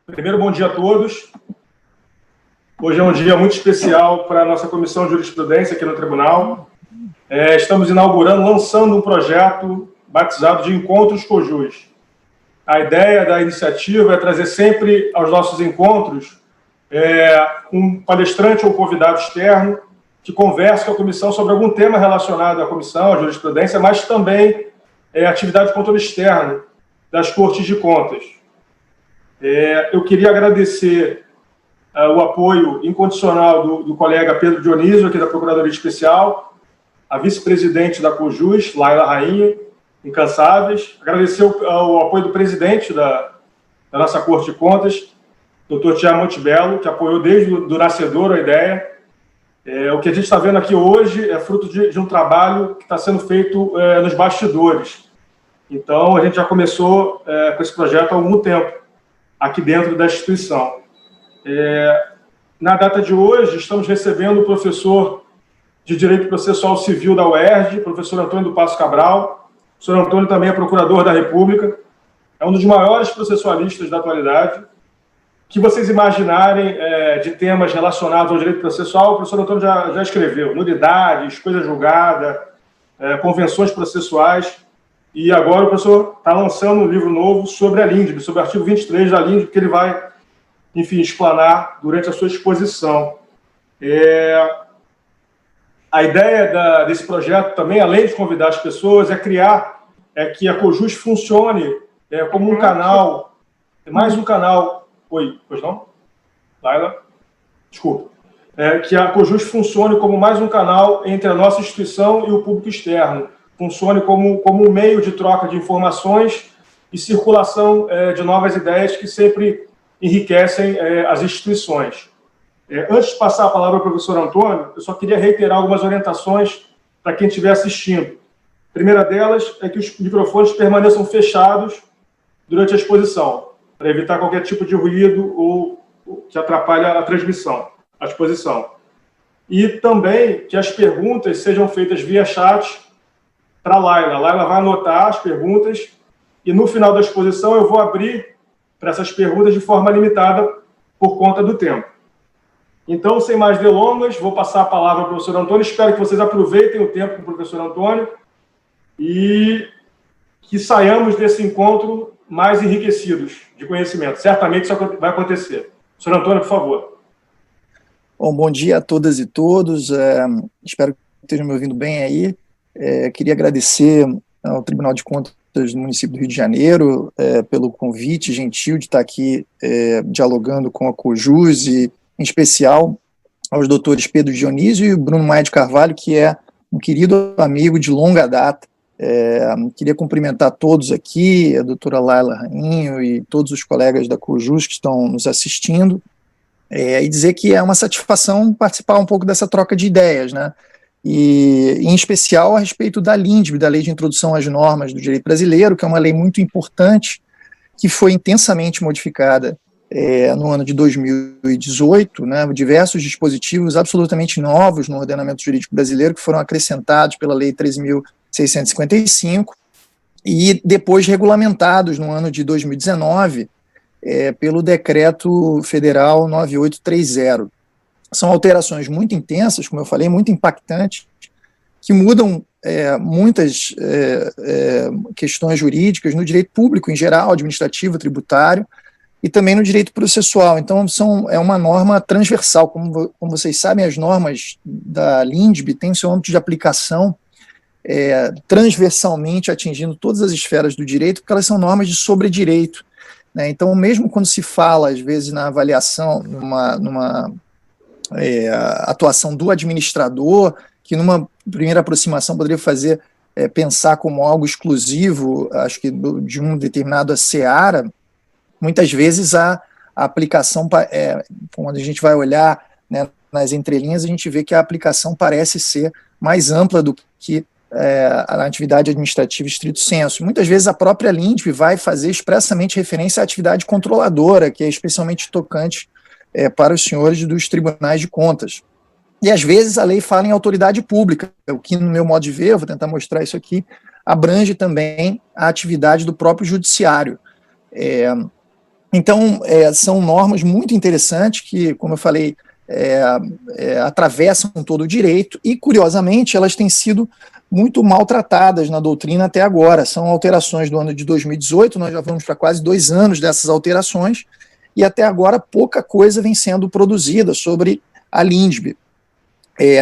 Primeiro, bom dia a todos. Hoje é um dia muito especial para a nossa Comissão de Jurisprudência aqui no Tribunal. Estamos inaugurando, lançando um projeto batizado de Encontros Cojus. A ideia da iniciativa é trazer sempre aos nossos encontros um palestrante ou convidado externo que converse com a comissão sobre algum tema relacionado à comissão, à jurisprudência, mas também atividade de controle externo das Cortes de Contas. Eu queria agradecer o apoio incondicional do colega Pedro Dionísio, aqui da Procuradoria Especial, a vice-presidente da COJUS, Laila Rainha, incansáveis. Agradecer o apoio do presidente da nossa Corte de Contas, Dr. Tiago Montebello, que apoiou desde o nascedouro a ideia. O que a gente está vendo aqui hoje é fruto de um trabalho que está sendo feito nos bastidores. Então, a gente já começou com esse projeto há algum tempo, aqui dentro da instituição. Na data de hoje, estamos recebendo o professor de Direito Processual Civil da UERJ, professor Antônio do Passo Cabral. O senhor Antônio também é procurador da República, é um dos maiores processualistas da atualidade. Que vocês imaginarem de temas relacionados ao direito processual, o professor Antônio já escreveu: nulidades, coisa julgada, convenções processuais, e agora o professor está lançando um livro novo sobre a LINDB, sobre o artigo 23 da LINDB, que ele vai, enfim, explanar durante a sua exposição. A ideia desse projeto também, além de convidar as pessoas, é criar que a COJUS funcione como um canal, mais um canal. Oi, pois não? Laila? Desculpa. Que a COJUS funcione como mais um canal entre a nossa instituição e o público externo. Funcione como um meio de troca de informações e circulação de novas ideias que sempre enriquecem as instituições. Antes de passar a palavra ao professor Antônio, eu só queria reiterar algumas orientações para quem estiver assistindo. A primeira delas é que os microfones permaneçam fechados durante a exposição, para evitar qualquer tipo de ruído ou que atrapalhe a transmissão, a exposição. E também que as perguntas sejam feitas via chat para a Laila. A Laila vai anotar as perguntas e, no final da exposição, eu vou abrir para essas perguntas de forma limitada por conta do tempo. Então, sem mais delongas, vou passar a palavra ao professor Antônio. Espero que vocês aproveitem o tempo com o professor Antônio e que saiamos desse encontro mais enriquecidos de conhecimento. Certamente isso vai acontecer. Senhor Antônio, por favor. Bom dia a todas e todos. Espero que estejam me ouvindo bem aí. Queria agradecer ao Tribunal de Contas do município do Rio de Janeiro pelo convite gentil de estar aqui dialogando com a COJUS e, em especial, aos doutores Pedro Dionísio e Bruno Maia de Carvalho, que é um querido amigo de longa data. Queria cumprimentar todos aqui, a doutora Laila Rainho e todos os colegas da COJUS que estão nos assistindo, e dizer que é uma satisfação participar um pouco dessa troca de ideias, né? E, em especial, a respeito da LINDB, da Lei de Introdução às Normas do Direito Brasileiro, que é uma lei muito importante, que foi intensamente modificada no ano de 2018, né? Diversos dispositivos absolutamente novos no ordenamento jurídico brasileiro que foram acrescentados pela Lei 13.655 e depois regulamentados no ano de 2019 pelo Decreto Federal 9830. São alterações muito intensas, como eu falei, muito impactantes, que mudam muitas questões jurídicas no direito público em geral, administrativo, tributário, e também no direito processual. Então, é uma norma transversal. Como vocês sabem, as normas da LINDB têm seu âmbito de aplicação transversalmente atingindo todas as esferas do direito, porque elas são normas de sobredireito, né? Então, mesmo quando se fala, às vezes, na avaliação, numa atuação do administrador, que numa primeira aproximação poderia pensar como algo exclusivo, acho que de um determinado seara, muitas vezes a aplicação, quando a gente vai olhar, né, nas entrelinhas, a gente vê que a aplicação parece ser mais ampla do que a atividade administrativa estrito sensu. Muitas vezes a própria LINDB vai fazer expressamente referência à atividade controladora, que é especialmente tocante para os senhores dos tribunais de contas. E às vezes a lei fala em autoridade pública, o que, no meu modo de ver, eu vou tentar mostrar isso aqui, abrange também a atividade do próprio judiciário. Então, são normas muito interessantes que, como eu falei, atravessam todo o direito e, curiosamente, elas têm sido muito maltratadas na doutrina até agora. São alterações do ano de 2018, nós já vamos para quase 2 anos dessas alterações, e até agora pouca coisa vem sendo produzida sobre a LINDB.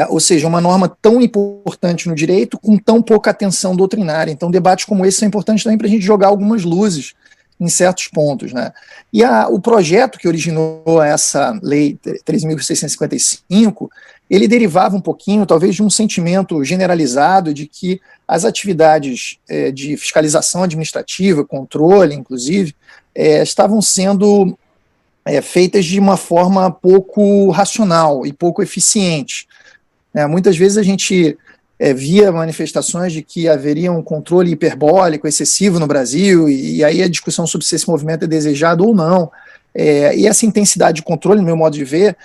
Ou seja, uma norma tão importante no direito com tão pouca atenção doutrinária. Então, debates como esse são importantes também para a gente jogar algumas luzes em certos pontos, né? E o projeto que originou essa lei 13.655, ele derivava um pouquinho, talvez, de um sentimento generalizado de que as atividades de fiscalização administrativa, controle, inclusive, estavam sendo feitas de uma forma pouco racional e pouco eficiente. Muitas vezes a gente via manifestações de que haveria um controle hiperbólico excessivo no Brasil, e aí a discussão sobre se esse movimento é desejado ou não. E essa intensidade de controle, no meu modo de ver,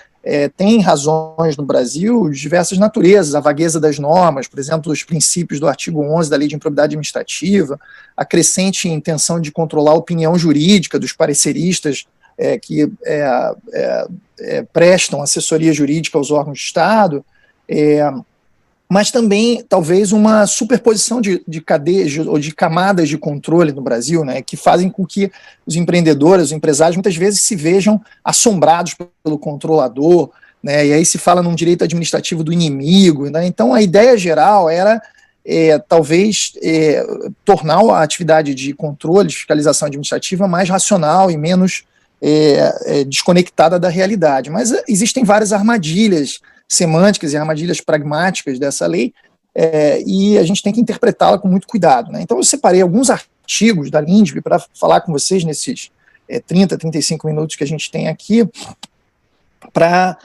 tem razões no Brasil de diversas naturezas, a vagueza das normas, por exemplo, os princípios do artigo 11 da Lei de Improbidade Administrativa, a crescente intenção de controlar a opinião jurídica dos pareceristas que prestam assessoria jurídica aos órgãos de Estado, mas também, talvez, uma superposição de cadeias ou de camadas de controle no Brasil, né, que fazem com que os empreendedores, os empresários, muitas vezes se vejam assombrados pelo controlador, né, e aí se fala num direito administrativo do inimigo, né. Então, a ideia geral era, talvez, tornar a atividade de controle, de fiscalização administrativa mais racional e menos desconectada da realidade. Mas existem várias armadilhas semânticas e armadilhas pragmáticas dessa lei, e a gente tem que interpretá-la com muito cuidado, né? Então eu separei alguns artigos da LINDB para falar com vocês nesses 30, 35 minutos que a gente tem aqui, para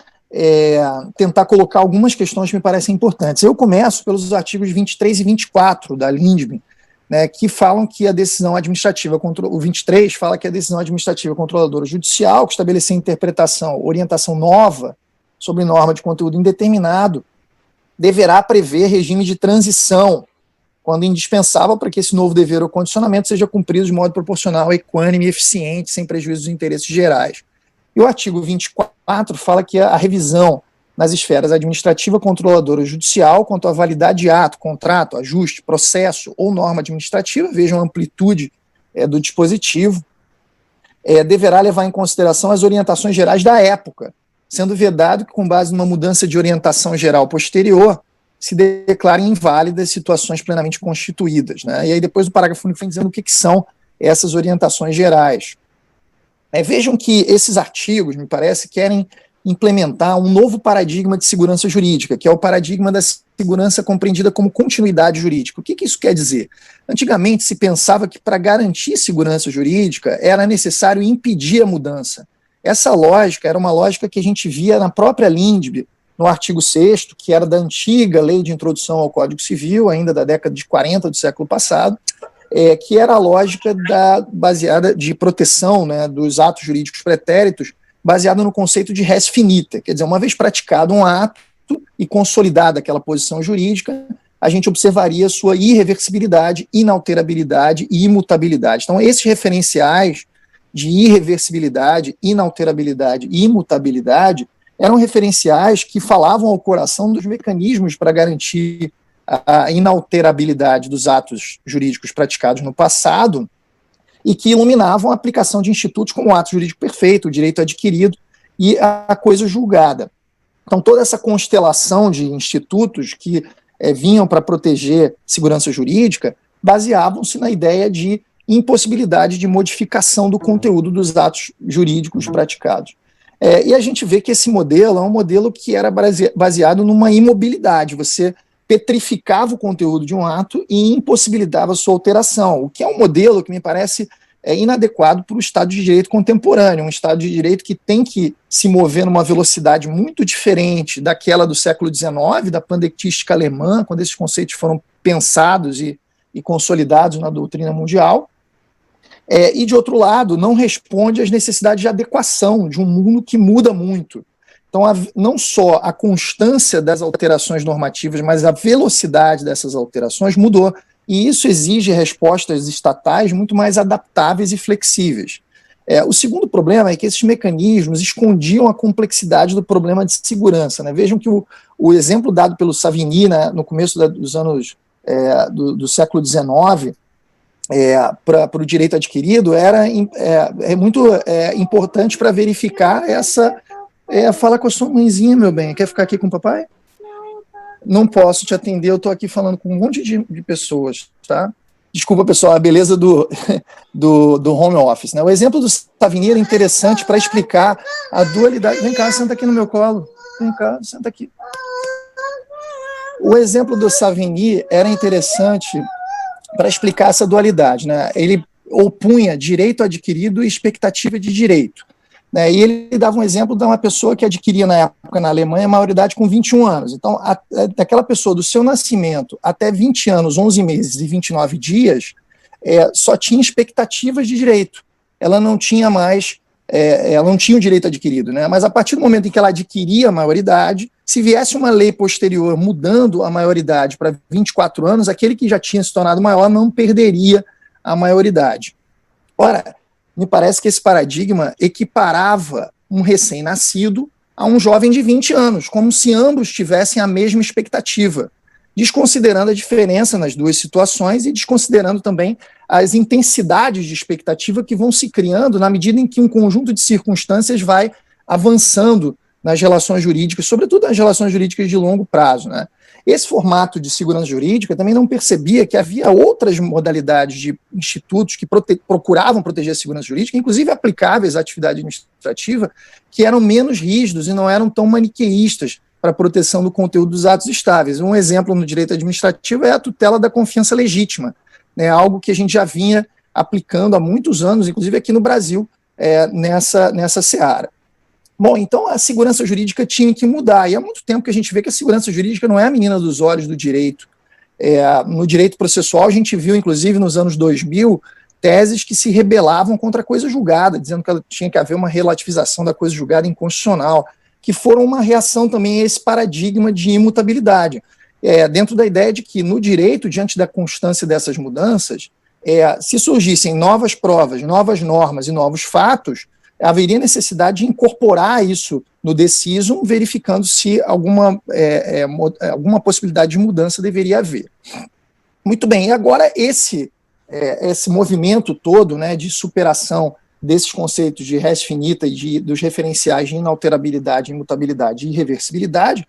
tentar colocar algumas questões que me parecem importantes. Eu começo pelos artigos 23 e 24 da LINDB, né, que falam que a decisão administrativa, o 23 fala que a decisão administrativa controladora judicial, que estabelecer interpretação, orientação nova sobre norma de conteúdo indeterminado, deverá prever regime de transição, quando indispensável para que esse novo dever ou condicionamento seja cumprido de modo proporcional, equânime e eficiente, sem prejuízo dos interesses gerais. E o artigo 24 fala que a revisão nas esferas administrativa, controladora ou judicial, quanto à validade de ato, contrato, ajuste, processo ou norma administrativa, vejam a amplitude do dispositivo, deverá levar em consideração as orientações gerais da época, sendo vedado que, com base numa mudança de orientação geral posterior, se declarem inválidas situações plenamente constituídas, né? E aí depois o parágrafo único vem dizendo o que são essas orientações gerais. Vejam que esses artigos, me parece, querem implementar um novo paradigma de segurança jurídica, que é o paradigma da segurança compreendida como continuidade jurídica. O que isso quer dizer? Antigamente se pensava que, para garantir segurança jurídica, era necessário impedir a mudança. Essa lógica era uma lógica que a gente via na própria LINDB, no artigo 6º, que era da antiga Lei de Introdução ao Código Civil, ainda da década de 40 do século passado, que era a lógica baseada de proteção, né, dos atos jurídicos pretéritos, baseada no conceito de res finita, quer dizer, uma vez praticado um ato e consolidada aquela posição jurídica, a gente observaria sua irreversibilidade, inalterabilidade e imutabilidade. Então, esses referenciais de irreversibilidade, inalterabilidade e imutabilidade eram referenciais que falavam ao coração dos mecanismos para garantir a inalterabilidade dos atos jurídicos praticados no passado e que iluminavam a aplicação de institutos como o ato jurídico perfeito, o direito adquirido e a coisa julgada. Então, toda essa constelação de institutos que vinham para proteger segurança jurídica baseavam-se na ideia de impossibilidade de modificação do conteúdo dos atos jurídicos praticados. E a gente vê que esse modelo é um modelo que era baseado numa imobilidade. Você petrificava o conteúdo de um ato e impossibilitava sua alteração, o que é um modelo que me parece inadequado para o Estado de Direito contemporâneo, um Estado de Direito que tem que se mover numa velocidade muito diferente daquela do século XIX, da pandectística alemã, quando esses conceitos foram pensados e consolidados na doutrina mundial, e, de outro lado, não responde às necessidades de adequação de um mundo que muda muito. Então, não só a constância das alterações normativas, mas a velocidade dessas alterações mudou. E isso exige respostas estatais muito mais adaptáveis e flexíveis. O segundo problema é que esses mecanismos escondiam a complexidade do problema de segurança, né? Vejam que o exemplo dado pelo Savigny, né, no começo dos anos do século XIX, para o direito adquirido, é muito importante para verificar essa... fala com a sua mãezinha, meu bem, quer ficar aqui com o papai? Não posso te atender, eu estou aqui falando com um monte de pessoas, tá? Desculpa, pessoal, a beleza do home office, né? O exemplo do Savigny é interessante para explicar a dualidade. Vem cá, senta aqui no meu colo. Vem cá, senta aqui. O exemplo do Savigny era interessante para explicar essa dualidade, né? Ele opunha direito adquirido e expectativa de direito, né? E ele dava um exemplo de uma pessoa que adquiria na época na Alemanha a maioridade com 21 anos. Então, daquela pessoa do seu nascimento até 20 anos, 11 meses e 29 dias, só tinha expectativas de direito. Ela não tinha mais, ela não tinha o direito adquirido, né? Mas a partir do momento em que ela adquiria a maioridade, se viesse uma lei posterior mudando a maioridade para 24 anos, aquele que já tinha se tornado maior não perderia a maioridade. Ora, me parece que esse paradigma equiparava um recém-nascido a um jovem de 20 anos, como se ambos tivessem a mesma expectativa, desconsiderando a diferença nas duas situações e desconsiderando também as intensidades de expectativa que vão se criando na medida em que um conjunto de circunstâncias vai avançando nas relações jurídicas, sobretudo nas relações jurídicas de longo prazo, né? Esse formato de segurança jurídica também não percebia que havia outras modalidades de institutos que procuravam proteger a segurança jurídica, inclusive aplicáveis à atividade administrativa, que eram menos rígidos e não eram tão maniqueístas para a proteção do conteúdo dos atos estáveis. Um exemplo no direito administrativo é a tutela da confiança legítima, né, algo que a gente já vinha aplicando há muitos anos, inclusive aqui no Brasil, nessa seara. Bom, então a segurança jurídica tinha que mudar, e há muito tempo que a gente vê que a segurança jurídica não é a menina dos olhos do direito. No direito processual, a gente viu, inclusive, nos anos 2000, teses que se rebelavam contra a coisa julgada, dizendo que tinha que haver uma relativização da coisa julgada inconstitucional, que foram uma reação também a esse paradigma de imutabilidade, dentro da ideia de que, no direito, diante da constância dessas mudanças, se surgissem novas provas, novas normas e novos fatos, haveria necessidade de incorporar isso no decisum, verificando se alguma possibilidade de mudança deveria haver. Muito bem, e agora esse movimento todo, né, de superação desses conceitos de res finita e dos referenciais de inalterabilidade, imutabilidade e irreversibilidade,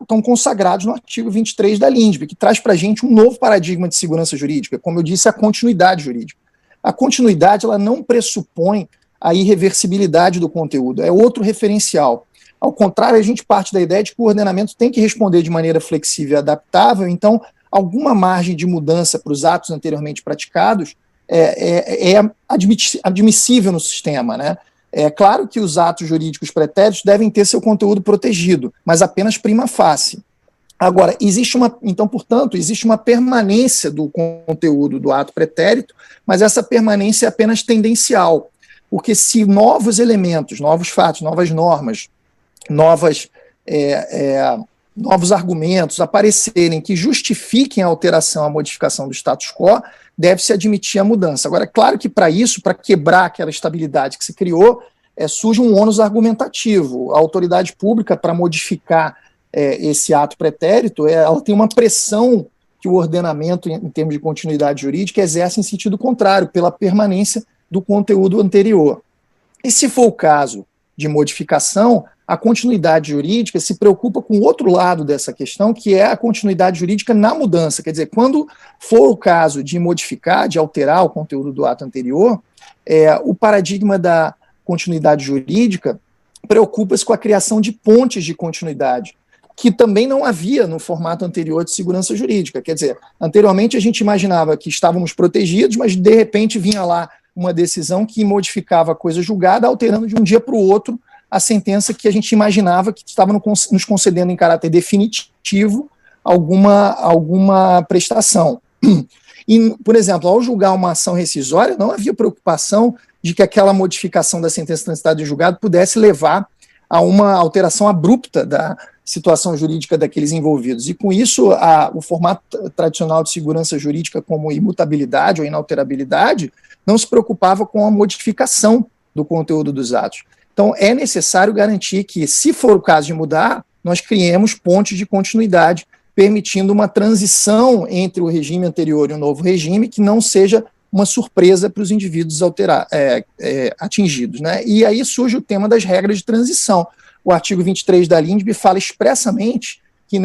estão consagrados no artigo 23 da LINDB, que traz para a gente um novo paradigma de segurança jurídica, como eu disse, a continuidade jurídica. A continuidade ela não pressupõe a irreversibilidade do conteúdo, é outro referencial. Ao contrário, a gente parte da ideia de que o ordenamento tem que responder de maneira flexível e adaptável, então alguma margem de mudança para os atos anteriormente praticados é admissível no sistema, né? É claro que os atos jurídicos pretéritos devem ter seu conteúdo protegido, mas apenas prima facie. Agora, portanto, existe uma permanência do conteúdo do ato pretérito, mas essa permanência é apenas tendencial. Porque se novos elementos, novos fatos, novas normas, novos argumentos aparecerem que justifiquem a alteração, a modificação do status quo, deve-se admitir a mudança. Agora, é claro que para isso, para quebrar aquela estabilidade que se criou, surge um ônus argumentativo. A autoridade pública, para modificar esse ato pretérito, ela tem uma pressão que o ordenamento, em termos de continuidade jurídica, exerce em sentido contrário, pela permanência do conteúdo anterior. E se for o caso de modificação, a continuidade jurídica se preocupa com o outro lado dessa questão, que é a continuidade jurídica na mudança. Quer dizer, quando for o caso de modificar, de alterar o conteúdo do ato anterior, o paradigma da continuidade jurídica preocupa-se com a criação de pontes de continuidade, que também não havia no formato anterior de segurança jurídica. Quer dizer, anteriormente a gente imaginava que estávamos protegidos, mas de repente vinha lá uma decisão que modificava a coisa julgada, alterando de um dia para o outro a sentença que a gente imaginava que estava nos concedendo em caráter definitivo alguma prestação. E, por exemplo, ao julgar uma ação rescisória, não havia preocupação de que aquela modificação da sentença transitada em julgado pudesse levar a uma alteração abrupta da situação jurídica daqueles envolvidos. E, com isso, o formato tradicional de segurança jurídica como imutabilidade ou inalterabilidade não se preocupava com a modificação do conteúdo dos atos. Então, é necessário garantir que, se for o caso de mudar, nós criemos pontes de continuidade, permitindo uma transição entre o regime anterior e o novo regime, que não seja uma surpresa para os indivíduos atingidos, né? E aí surge o tema das regras de transição. O artigo 23 da LINDB fala expressamente que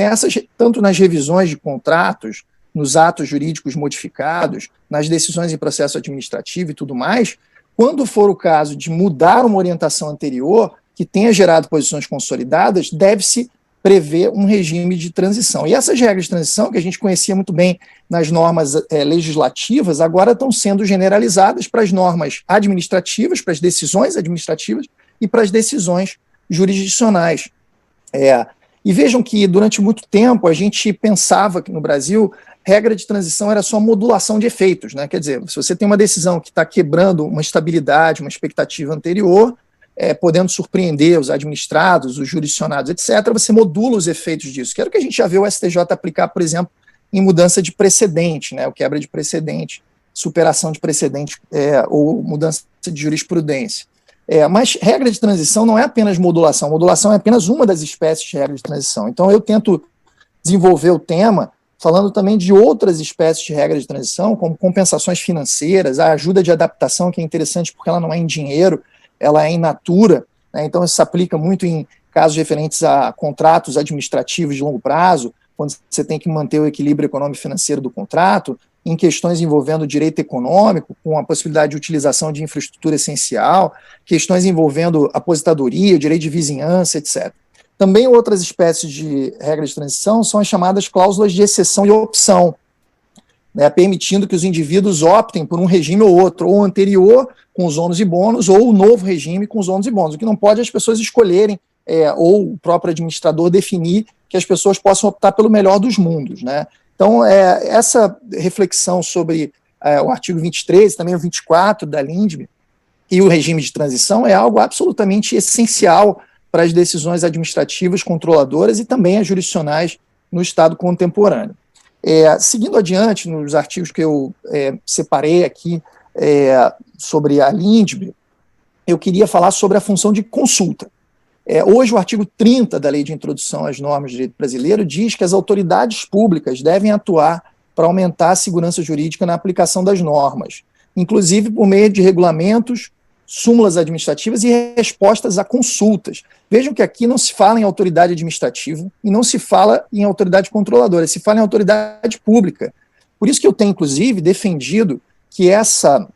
tanto nas revisões de contratos, nos atos jurídicos modificados, nas decisões em processo administrativo e tudo mais, quando for o caso de mudar uma orientação anterior, que tenha gerado posições consolidadas, deve-se prever um regime de transição. E essas regras de transição, que a gente conhecia muito bem nas normas legislativas, agora estão sendo generalizadas para as normas administrativas, para as decisões administrativas e para as decisões jurisdicionais. E vejam que, durante muito tempo, a gente pensava que no Brasil regra de transição era só modulação de efeitos, né? Quer dizer, se você tem uma decisão que está quebrando uma estabilidade, uma expectativa anterior, podendo surpreender os administrados, os jurisdicionados, etc., você modula os efeitos disso, que era o que a gente já viu o STJ aplicar, por exemplo, em mudança de precedente, né? O quebra de precedente, superação de precedente ou mudança de jurisprudência. Mas regra de transição não é apenas modulação é apenas uma das espécies de regra de transição. Então eu tento desenvolver o tema falando também de outras espécies de regra de transição, como compensações financeiras, a ajuda de adaptação, que é interessante porque ela não é em dinheiro, ela é in natura, né? Então isso se aplica muito em casos referentes a contratos administrativos de longo prazo, quando você tem que manter o equilíbrio econômico e financeiro do contrato, em questões envolvendo direito econômico, com a possibilidade de utilização de infraestrutura essencial, questões envolvendo aposentadoria, direito de vizinhança, etc. Também outras espécies de regras de transição são as chamadas cláusulas de exceção e opção, né, permitindo que os indivíduos optem por um regime ou outro, ou anterior, com os ônus e bônus, ou o novo regime com os ônus e bônus. O que não pode é as pessoas escolherem, ou o próprio administrador definir que as pessoas possam optar pelo melhor dos mundos, né? Então, essa reflexão sobre o artigo 23, também o 24 da LINDB, e o regime de transição é algo absolutamente essencial para as decisões administrativas controladoras e também as jurisdicionais no Estado contemporâneo. Seguindo adiante, nos artigos que eu separei aqui sobre a LINDB, eu queria falar sobre a função de consulta. Hoje, o artigo 30 da Lei de Introdução às Normas de Direito Brasileiro diz que as autoridades públicas devem atuar para aumentar a segurança jurídica na aplicação das normas, inclusive por meio de regulamentos, súmulas administrativas e respostas a consultas. Vejam que aqui não se fala em autoridade administrativa e não se fala em autoridade controladora, se fala em autoridade pública. Por isso que eu tenho, inclusive, defendido que essa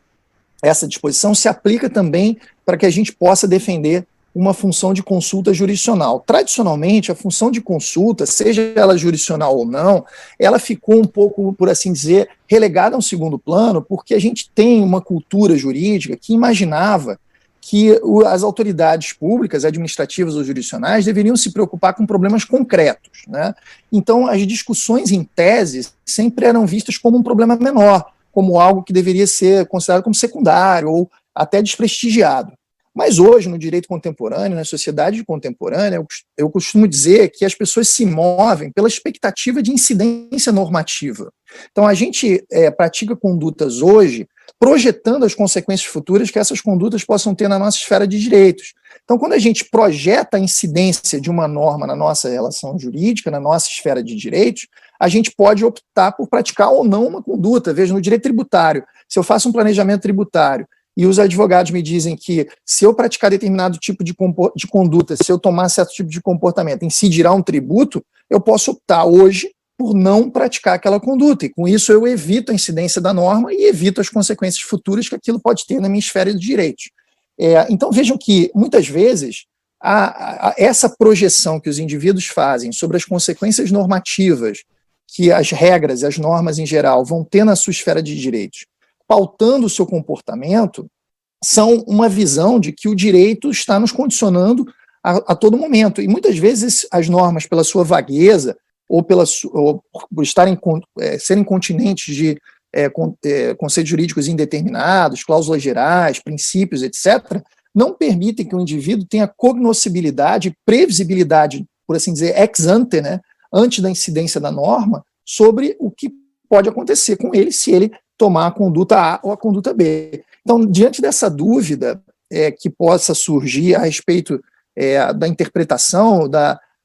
disposição se aplica também para que a gente possa defender uma função de consulta jurisdicional. Tradicionalmente, a função de consulta, seja ela jurisdicional ou não, ela ficou um pouco, por assim dizer, relegada a um segundo plano, porque a gente tem uma cultura jurídica que imaginava que as autoridades públicas, administrativas ou jurisdicionais, deveriam se preocupar com problemas concretos, né? Então, as discussões em tese sempre eram vistas como um problema menor, como algo que deveria ser considerado como secundário ou até desprestigiado. Mas hoje, no direito contemporâneo, na sociedade contemporânea, eu costumo dizer que as pessoas se movem pela expectativa de incidência normativa. Então, a gente pratica condutas hoje projetando as consequências futuras que essas condutas possam ter na nossa esfera de direitos. Então, quando a gente projeta a incidência de uma norma na nossa relação jurídica, na nossa esfera de direitos, a gente pode optar por praticar ou não uma conduta. Veja, no direito tributário, se eu faço um planejamento tributário e os advogados me dizem que se eu praticar determinado tipo de conduta, se eu tomar certo tipo de comportamento, incidirá um tributo, eu posso optar hoje por não praticar aquela conduta, e com isso eu evito a incidência da norma e evito as consequências futuras que aquilo pode ter na minha esfera de direitos. Então vejam que, muitas vezes, essa projeção que os indivíduos fazem sobre as consequências normativas que as regras e as normas em geral vão ter na sua esfera de direitos, pautando o seu comportamento, são uma visão de que o direito está nos condicionando a todo momento. E muitas vezes as normas, pela sua vagueza, ou por serem continentes de conceitos jurídicos indeterminados, cláusulas gerais, princípios, etc., não permitem que o indivíduo tenha cognoscibilidade, previsibilidade, por assim dizer, ex ante, né, antes da incidência da norma, sobre o que pode acontecer com ele se ele tomar a conduta A ou a conduta B. Então, diante dessa dúvida, que possa surgir a respeito da interpretação,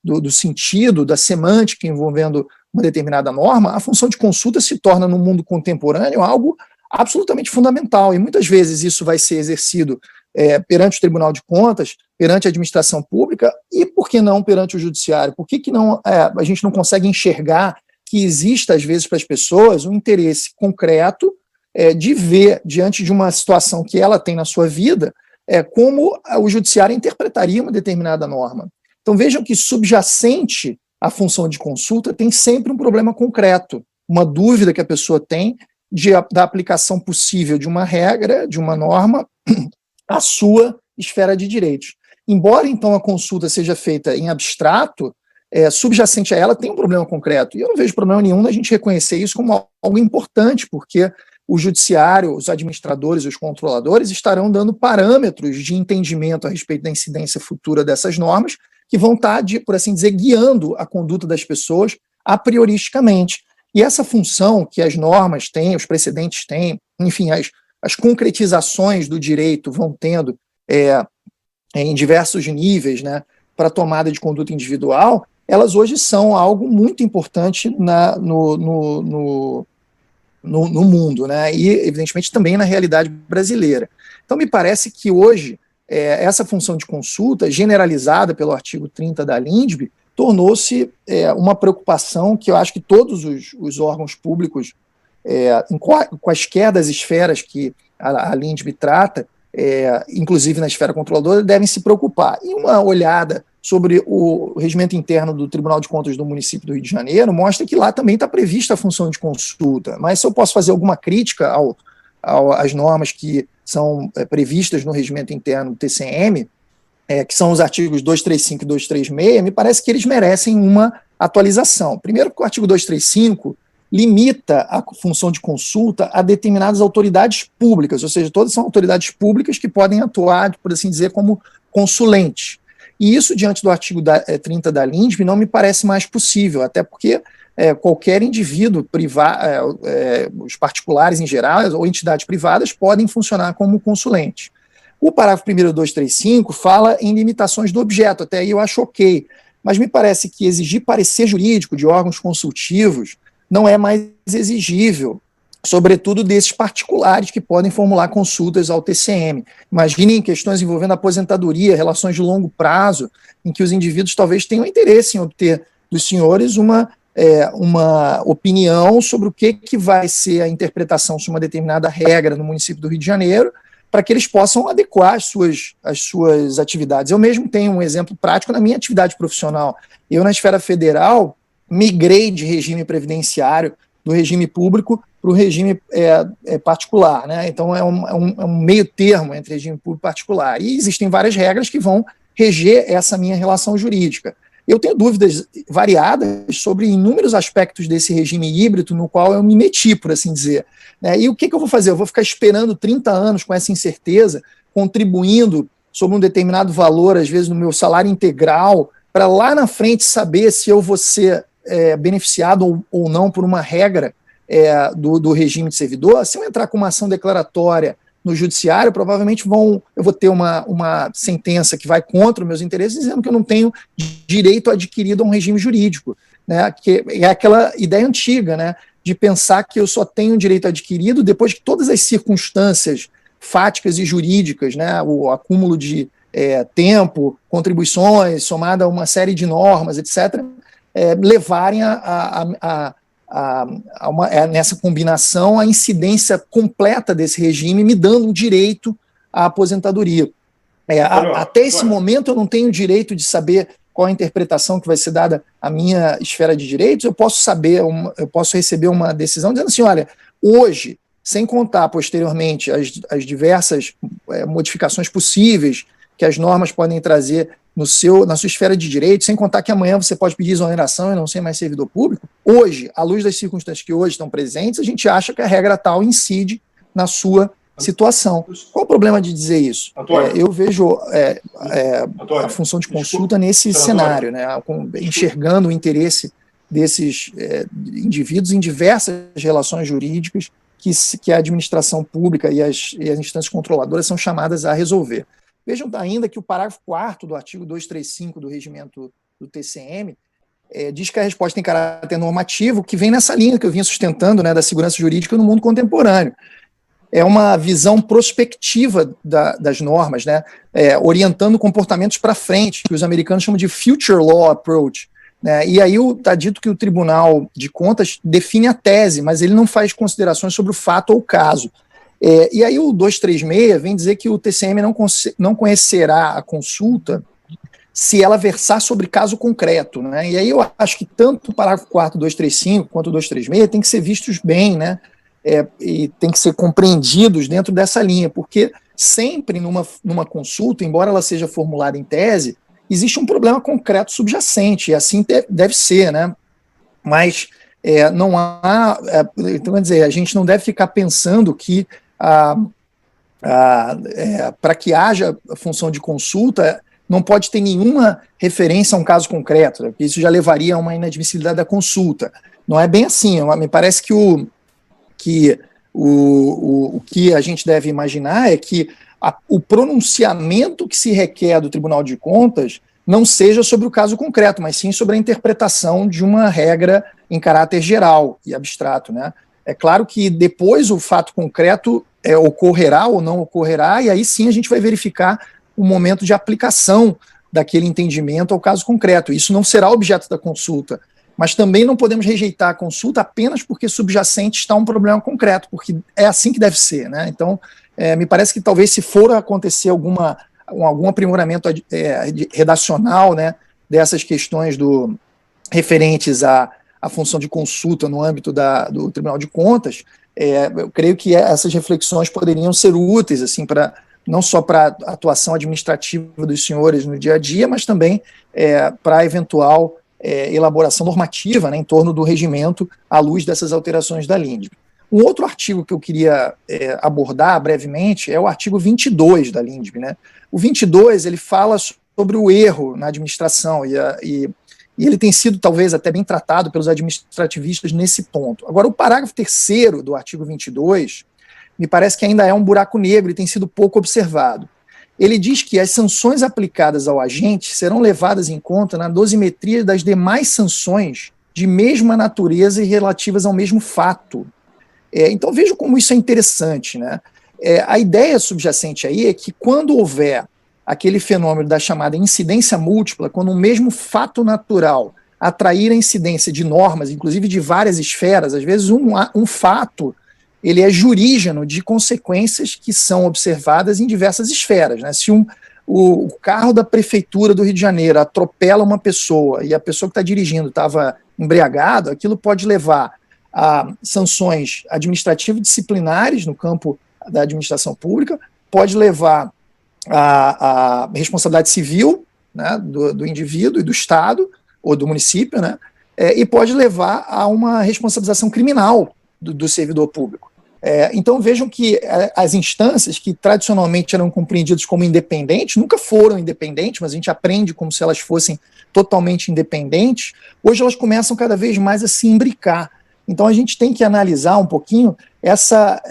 do sentido, da semântica envolvendo uma determinada norma, a função de consulta se torna, no mundo contemporâneo, algo absolutamente fundamental, e muitas vezes isso vai ser exercido perante o Tribunal de Contas, perante a administração pública, e por que não perante o Judiciário? Por que não, a gente não consegue enxergar que exista, às vezes, para as pessoas um interesse concreto de ver, diante de uma situação que ela tem na sua vida, como o Judiciário interpretaria uma determinada norma. Então vejam que subjacente à função de consulta tem sempre um problema concreto, uma dúvida que a pessoa tem da aplicação possível de uma regra, de uma norma, à sua esfera de direitos. Embora, então, a consulta seja feita em abstrato, subjacente a ela tem um problema concreto. E eu não vejo problema nenhum na gente reconhecer isso como algo importante, porque o judiciário, os administradores, os controladores estarão dando parâmetros de entendimento a respeito da incidência futura dessas normas, que vão estar, por assim dizer, guiando a conduta das pessoas a prioristicamente. E essa função que as normas têm, os precedentes têm, enfim, as concretizações do direito vão tendo em diversos níveis, né, para a tomada de conduta individual, elas hoje são algo muito importante no mundo, né, e evidentemente também na realidade brasileira. Então me parece que hoje essa função de consulta, generalizada pelo artigo 30 da LINDB, tornou-se uma preocupação que eu acho que todos os órgãos públicos, em quaisquer das esferas que a LINDB trata, inclusive na esfera controladora, devem se preocupar. E uma olhada sobre o regimento interno do Tribunal de Contas do município do Rio de Janeiro mostra que lá também está prevista a função de consulta. Mas se eu posso fazer alguma crítica às normas que são previstas no regimento interno do TCM, que são os artigos 235 e 236, me parece que eles merecem uma atualização. Primeiro, porque o artigo 235 limita a função de consulta a determinadas autoridades públicas, ou seja, todas são autoridades públicas que podem atuar, por assim dizer, como consulentes. E isso, diante do artigo 30 da LINDB, não me parece mais possível, até porque qualquer indivíduo privado, os particulares em geral, ou entidades privadas, podem funcionar como consulente. O parágrafo 1º do 235 fala em limitações do objeto, até aí eu acho ok, mas me parece que exigir parecer jurídico de órgãos consultivos não é mais exigível, sobretudo desses particulares que podem formular consultas ao TCM. Imaginem questões envolvendo aposentadoria, relações de longo prazo, em que os indivíduos talvez tenham interesse em obter dos senhores uma opinião sobre o que vai ser a interpretação de uma determinada regra no município do Rio de Janeiro, para que eles possam adequar as suas atividades. Eu mesmo tenho um exemplo prático na minha atividade profissional. Eu, na esfera federal, migrei de regime previdenciário do regime público para o regime particular, né? Então é um meio termo entre regime público e particular. E existem várias regras que vão reger essa minha relação jurídica. Eu tenho dúvidas variadas sobre inúmeros aspectos desse regime híbrido no qual eu me meti, por assim dizer. E o que eu vou fazer? Eu vou ficar esperando 30 anos com essa incerteza, contribuindo sobre um determinado valor, às vezes no meu salário integral, para lá na frente saber se eu vou ser beneficiado ou não por uma regra do regime de servidor. Se eu entrar com uma ação declaratória no judiciário, provavelmente eu vou ter uma sentença que vai contra os meus interesses, dizendo que eu não tenho direito adquirido a um regime jurídico, né? Que é aquela ideia antiga, né, de pensar que eu só tenho direito adquirido depois que todas as circunstâncias fáticas e jurídicas, né, o acúmulo de tempo, contribuições, somada a uma série de normas, etc., levarem nessa combinação a incidência completa desse regime, me dando o direito à aposentadoria. Até esse momento eu não tenho direito de saber qual a interpretação que vai ser dada à minha esfera de direitos. Eu posso receber uma decisão dizendo assim, olha, hoje, sem contar posteriormente as diversas modificações possíveis que as normas podem trazer na sua esfera de direito, sem contar que amanhã você pode pedir exoneração e não ser mais servidor público, hoje, à luz das circunstâncias que hoje estão presentes, a gente acha que a regra tal incide na sua situação. Qual o problema de dizer isso? Eu vejo a função de consulta nesse cenário, né, enxergando o interesse desses indivíduos em diversas relações jurídicas que a administração pública e as instâncias controladoras são chamadas a resolver. Vejam ainda que o parágrafo 4º do artigo 235 do regimento do TCM diz que a resposta tem caráter normativo, que vem nessa linha que eu vinha sustentando, né, da segurança jurídica no mundo contemporâneo. É uma visão prospectiva das normas, né, orientando comportamentos para frente, que os americanos chamam de future law approach. Né, e aí está dito que o Tribunal de Contas define a tese, mas ele não faz considerações sobre o fato ou o caso. E aí o 236 vem dizer que o TCM não conhecerá a consulta se ela versar sobre caso concreto, né? E aí eu acho que tanto o parágrafo 4º, 235, quanto o 236 tem que ser vistos bem, né? E tem que ser compreendidos dentro dessa linha, porque sempre numa consulta, embora ela seja formulada em tese, existe um problema concreto subjacente, e assim deve ser, né? Mas não há... então, quer dizer, a gente não deve ficar pensando que para que haja a função de consulta não pode ter nenhuma referência a um caso concreto, porque isso já levaria a uma inadmissibilidade da consulta. Não é bem assim. Me parece que o que a gente deve imaginar é que o pronunciamento que se requer do Tribunal de Contas não seja sobre o caso concreto, mas sim sobre a interpretação de uma regra em caráter geral e abstrato, né? É claro que depois o fato concreto ocorrerá ou não ocorrerá, e aí sim a gente vai verificar o momento de aplicação daquele entendimento ao caso concreto. Isso não será objeto da consulta, mas também não podemos rejeitar a consulta apenas porque subjacente está um problema concreto, porque é assim que deve ser, né? Então, me parece que talvez se for acontecer algum aprimoramento redacional, né, dessas questões referentes à função de consulta no âmbito do Tribunal de Contas, eu creio que essas reflexões poderiam ser úteis, assim, não só para a atuação administrativa dos senhores no dia a dia, mas também para a eventual elaboração normativa, né, em torno do regimento à luz dessas alterações da LINDB. Um outro artigo que eu queria abordar brevemente é o artigo 22 da LINDB. Né? O 22 ele fala sobre o erro na administração e ele tem sido talvez até bem tratado pelos administrativistas nesse ponto. Agora, o parágrafo 3º do artigo 22 me parece que ainda é um buraco negro e tem sido pouco observado. Ele diz que as sanções aplicadas ao agente serão levadas em conta na dosimetria das demais sanções de mesma natureza e relativas ao mesmo fato. Então veja como isso é interessante, né? A ideia subjacente aí é que quando houver aquele fenômeno da chamada incidência múltipla, quando um mesmo fato natural atrair a incidência de normas, inclusive de várias esferas, às vezes um fato ele é jurígeno de consequências que são observadas em diversas esferas. Né? Se o carro da prefeitura do Rio de Janeiro atropela uma pessoa e a pessoa que está dirigindo estava embriagado, aquilo pode levar a sanções administrativas disciplinares no campo da administração pública, pode levar a responsabilidade civil, né, do indivíduo e do Estado, ou do município, né, e pode levar a uma responsabilização criminal do servidor público. Então vejam que as instâncias que tradicionalmente eram compreendidas como independentes, nunca foram independentes, mas a gente aprende como se elas fossem totalmente independentes, hoje elas começam cada vez mais a se imbricar. Então a gente tem que analisar um pouquinho essa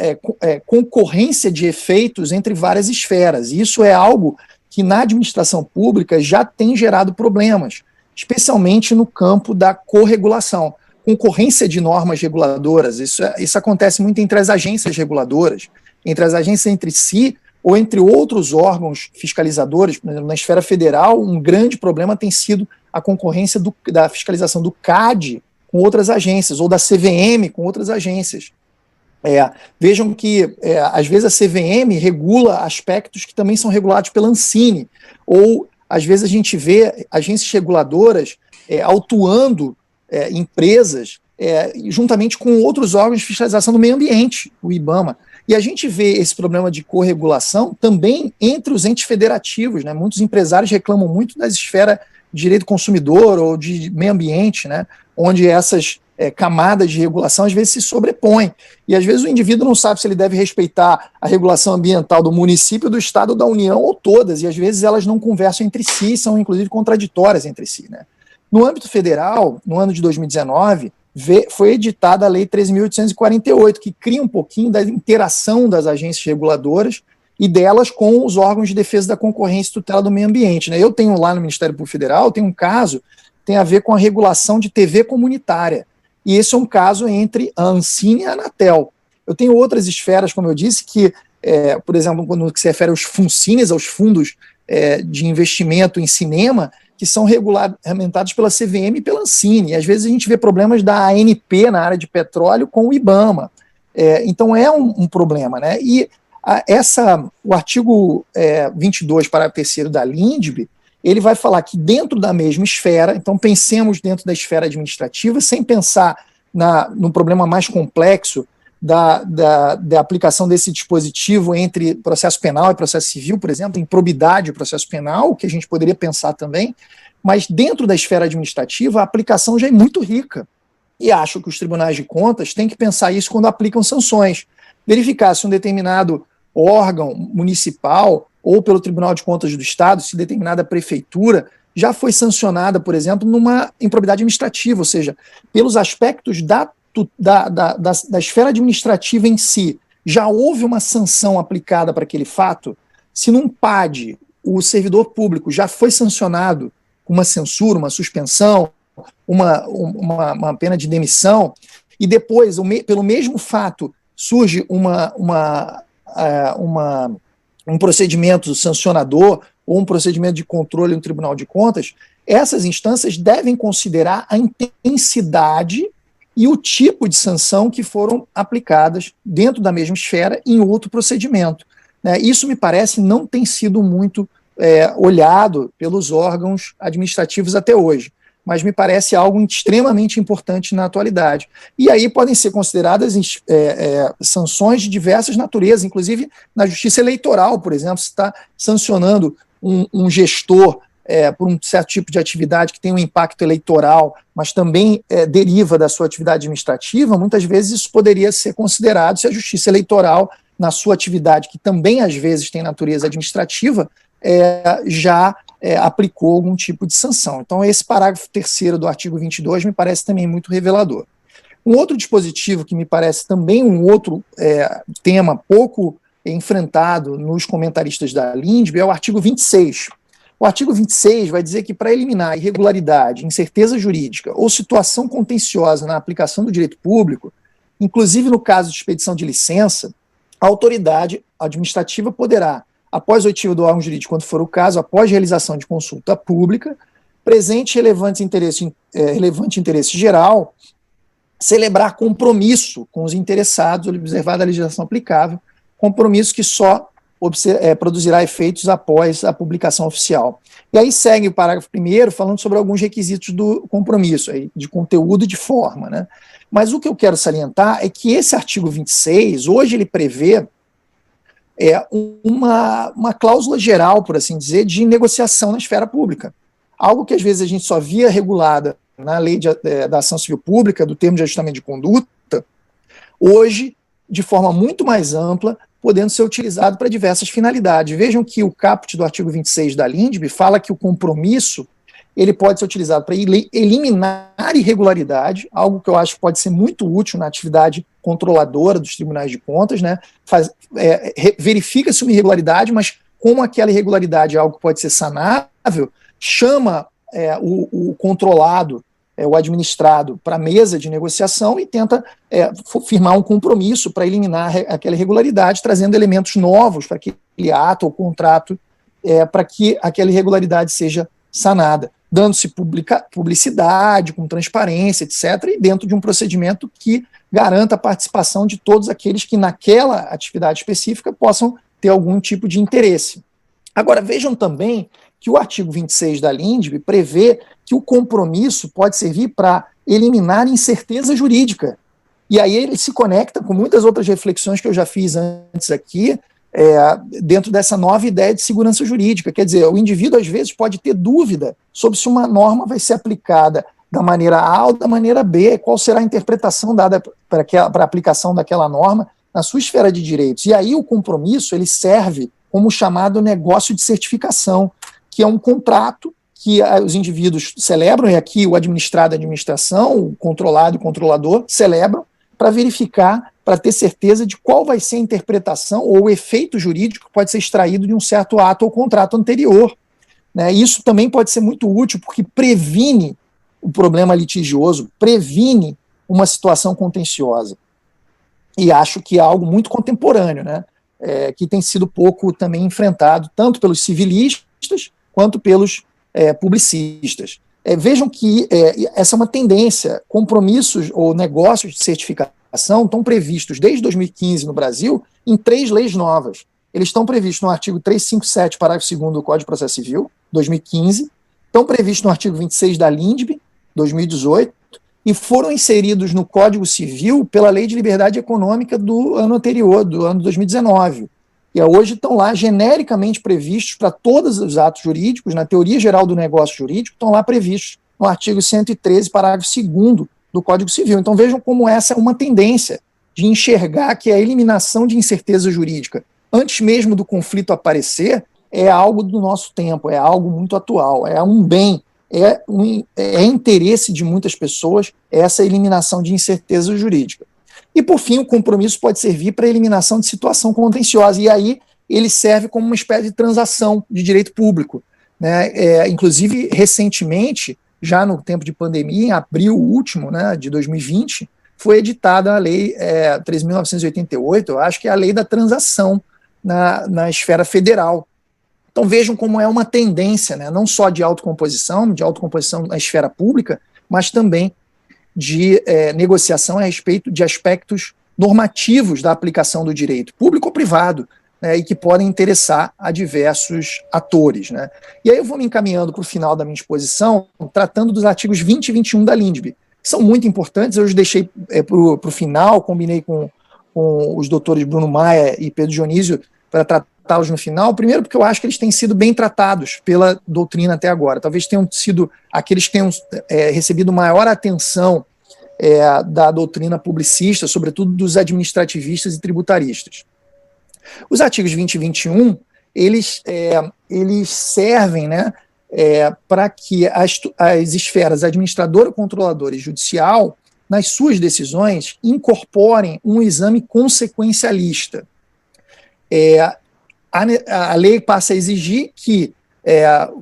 concorrência de efeitos entre várias esferas, e isso é algo que na administração pública já tem gerado problemas, especialmente no campo da corregulação. Concorrência de normas reguladoras, isso acontece muito entre as agências reguladoras, entre as agências entre si, ou entre outros órgãos fiscalizadores. Por exemplo, na esfera federal, um grande problema tem sido a concorrência da fiscalização do CAD com outras agências, ou da CVM com outras agências. Vejam que, às vezes, a CVM regula aspectos que também são regulados pela Ancine, ou, às vezes, a gente vê agências reguladoras autuando empresas juntamente com outros órgãos de fiscalização do meio ambiente, o IBAMA. E a gente vê esse problema de corregulação também entre os entes federativos, né? Muitos empresários reclamam muito da esfera de direito do consumidor ou de meio ambiente, né? Onde essas camadas de regulação às vezes se sobrepõem. E às vezes o indivíduo não sabe se ele deve respeitar a regulação ambiental do município, do estado, da União ou todas, e às vezes elas não conversam entre si, são inclusive contraditórias entre si, né? No âmbito federal, no ano de 2019, foi editada a Lei 13.848, que cria um pouquinho da interação das agências reguladoras e delas com os órgãos de defesa da concorrência e tutela do meio ambiente. Né? Eu tenho lá no Ministério Público Federal, tem um caso que tem a ver com a regulação de TV comunitária. E esse é um caso entre a Ancine e a Anatel. Eu tenho outras esferas, como eu disse, que, por exemplo, quando se refere aos FUNCINES, aos fundos de investimento em cinema, que são regulamentados pela CVM e pela Ancine. E às vezes a gente vê problemas da ANP na área de petróleo com o IBAMA. Então é um problema, né? E o artigo 22, parágrafo 3º da LINDB, ele vai falar que dentro da mesma esfera, então pensemos dentro da esfera administrativa, sem pensar no problema mais complexo da aplicação desse dispositivo entre processo penal e processo civil, por exemplo, improbidade e processo penal, que a gente poderia pensar também, mas dentro da esfera administrativa a aplicação já é muito rica. E acho que os tribunais de contas têm que pensar isso quando aplicam sanções. Verificar se um determinado órgão municipal ou pelo Tribunal de Contas do Estado, se determinada prefeitura já foi sancionada, por exemplo, numa improbidade administrativa, ou seja, pelos aspectos da esfera administrativa em si, já houve uma sanção aplicada para aquele fato. Se num PAD o servidor público já foi sancionado com uma censura, uma suspensão, uma pena de demissão, e depois, pelo mesmo fato, surge um procedimento sancionador ou um procedimento de controle no Tribunal de Contas, essas instâncias devem considerar a intensidade e o tipo de sanção que foram aplicadas dentro da mesma esfera em outro procedimento. Né? Isso, me parece, não tem sido muito olhado pelos órgãos administrativos até hoje, mas me parece algo extremamente importante na atualidade. E aí podem ser consideradas sanções de diversas naturezas, inclusive na justiça eleitoral, por exemplo, se está sancionando um gestor por um certo tipo de atividade que tem um impacto eleitoral, mas também deriva da sua atividade administrativa, muitas vezes isso poderia ser considerado se a justiça eleitoral, na sua atividade, que também às vezes tem natureza administrativa, já aplicou algum tipo de sanção. Então esse parágrafo 3º do artigo 22 me parece também muito revelador. Um outro dispositivo que me parece também um outro tema pouco enfrentado nos comentaristas da LINDB é o artigo 26. O artigo 26 vai dizer que para eliminar irregularidade, incerteza jurídica ou situação contenciosa na aplicação do direito público, inclusive no caso de expedição de licença, a autoridade administrativa poderá, após o oitiva do órgão jurídico, quando for o caso, após realização de consulta pública, presente relevante interesse geral, celebrar compromisso com os interessados, observada a legislação aplicável, compromisso que só produzirá efeitos após a publicação oficial. E aí segue o parágrafo 1º falando sobre alguns requisitos do compromisso, de conteúdo e de forma. Né? Mas o que eu quero salientar é que esse artigo 26, hoje ele prevê uma cláusula geral, por assim dizer, de negociação na esfera pública. Algo que às vezes a gente só via regulada na lei da ação civil pública, do termo de ajustamento de conduta, hoje, de forma muito mais ampla, podendo ser utilizado para diversas finalidades. Vejam que o caput do artigo 26 da LINDB fala que o compromisso ele pode ser utilizado para eliminar irregularidade, algo que eu acho que pode ser muito útil na atividade controladora dos tribunais de contas, né? Verifica-se uma irregularidade, mas como aquela irregularidade é algo que pode ser sanável, chama o controlado, o administrado, para a mesa de negociação e tenta firmar um compromisso para eliminar aquela irregularidade, trazendo elementos novos para aquele ato ou contrato, para que aquela irregularidade seja sanada, dando-se publicidade, com transparência, etc., e dentro de um procedimento que garanta a participação de todos aqueles que naquela atividade específica possam ter algum tipo de interesse. Agora, vejam também que o artigo 26 da LINDB prevê que o compromisso pode servir para eliminar incerteza jurídica. E aí ele se conecta com muitas outras reflexões que eu já fiz antes aqui, dentro dessa nova ideia de segurança jurídica. Quer dizer, o indivíduo às vezes pode ter dúvida sobre se uma norma vai ser aplicada da maneira A ou da maneira B, qual será a interpretação dada para a aplicação daquela norma na sua esfera de direitos. E aí o compromisso ele serve como chamado negócio de certificação, que é um contrato que os indivíduos celebram, e aqui o administrado, a administração, o controlado e o controlador celebram, para verificar, para ter certeza de qual vai ser a interpretação ou o efeito jurídico que pode ser extraído de um certo ato ou contrato anterior. Né? Isso também pode ser muito útil, porque previne o problema litigioso, previne uma situação contenciosa. E acho que é algo muito contemporâneo, né? Que tem sido pouco também enfrentado, tanto pelos civilistas quanto pelos publicistas. Vejam que essa é uma tendência. Compromissos ou negócios de certificação estão previstos desde 2015 no Brasil em 3 leis novas. Eles estão previstos no artigo 357, parágrafo 2º do Código de Processo Civil, 2015, estão previstos no artigo 26 da LINDB, 2018, e foram inseridos no Código Civil pela Lei de Liberdade Econômica do ano anterior, do ano 2019. E hoje estão lá genericamente previstos para todos os atos jurídicos, na teoria geral do negócio jurídico, estão lá previstos no artigo 113, parágrafo 2º do Código Civil. Então vejam como essa é uma tendência de enxergar que a eliminação de incerteza jurídica, antes mesmo do conflito aparecer, é algo do nosso tempo, é algo muito atual, é um bem, é interesse de muitas pessoas essa eliminação de incerteza jurídica. E, por fim, o compromisso pode servir para a eliminação de situação contenciosa, e aí ele serve como uma espécie de transação de direito público. Né? Inclusive, recentemente, já no tempo de pandemia, em abril último, né, de 2020, foi editada a Lei 3.988, eu acho que é a Lei da Transação na esfera federal. Então vejam como é uma tendência, né, não só de autocomposição na esfera pública, mas também de negociação a respeito de aspectos normativos da aplicação do direito, público ou privado, né, e que podem interessar a diversos atores. Né. E aí eu vou me encaminhando para o final da minha exposição, tratando dos artigos 20 e 21 da LINDB, que são muito importantes. Eu os deixei para o final, combinei com os doutores Bruno Maia e Pedro Dionísio para tratá-los no final, primeiro porque eu acho que eles têm sido bem tratados pela doutrina até agora, talvez tenham sido aqueles que tenham recebido maior atenção da doutrina publicista, sobretudo dos administrativistas e tributaristas. Os artigos 20 e 21, eles servem, né, para que as esferas administradora, controladora e judicial, nas suas decisões, incorporem um exame consequencialista. A lei passa a exigir que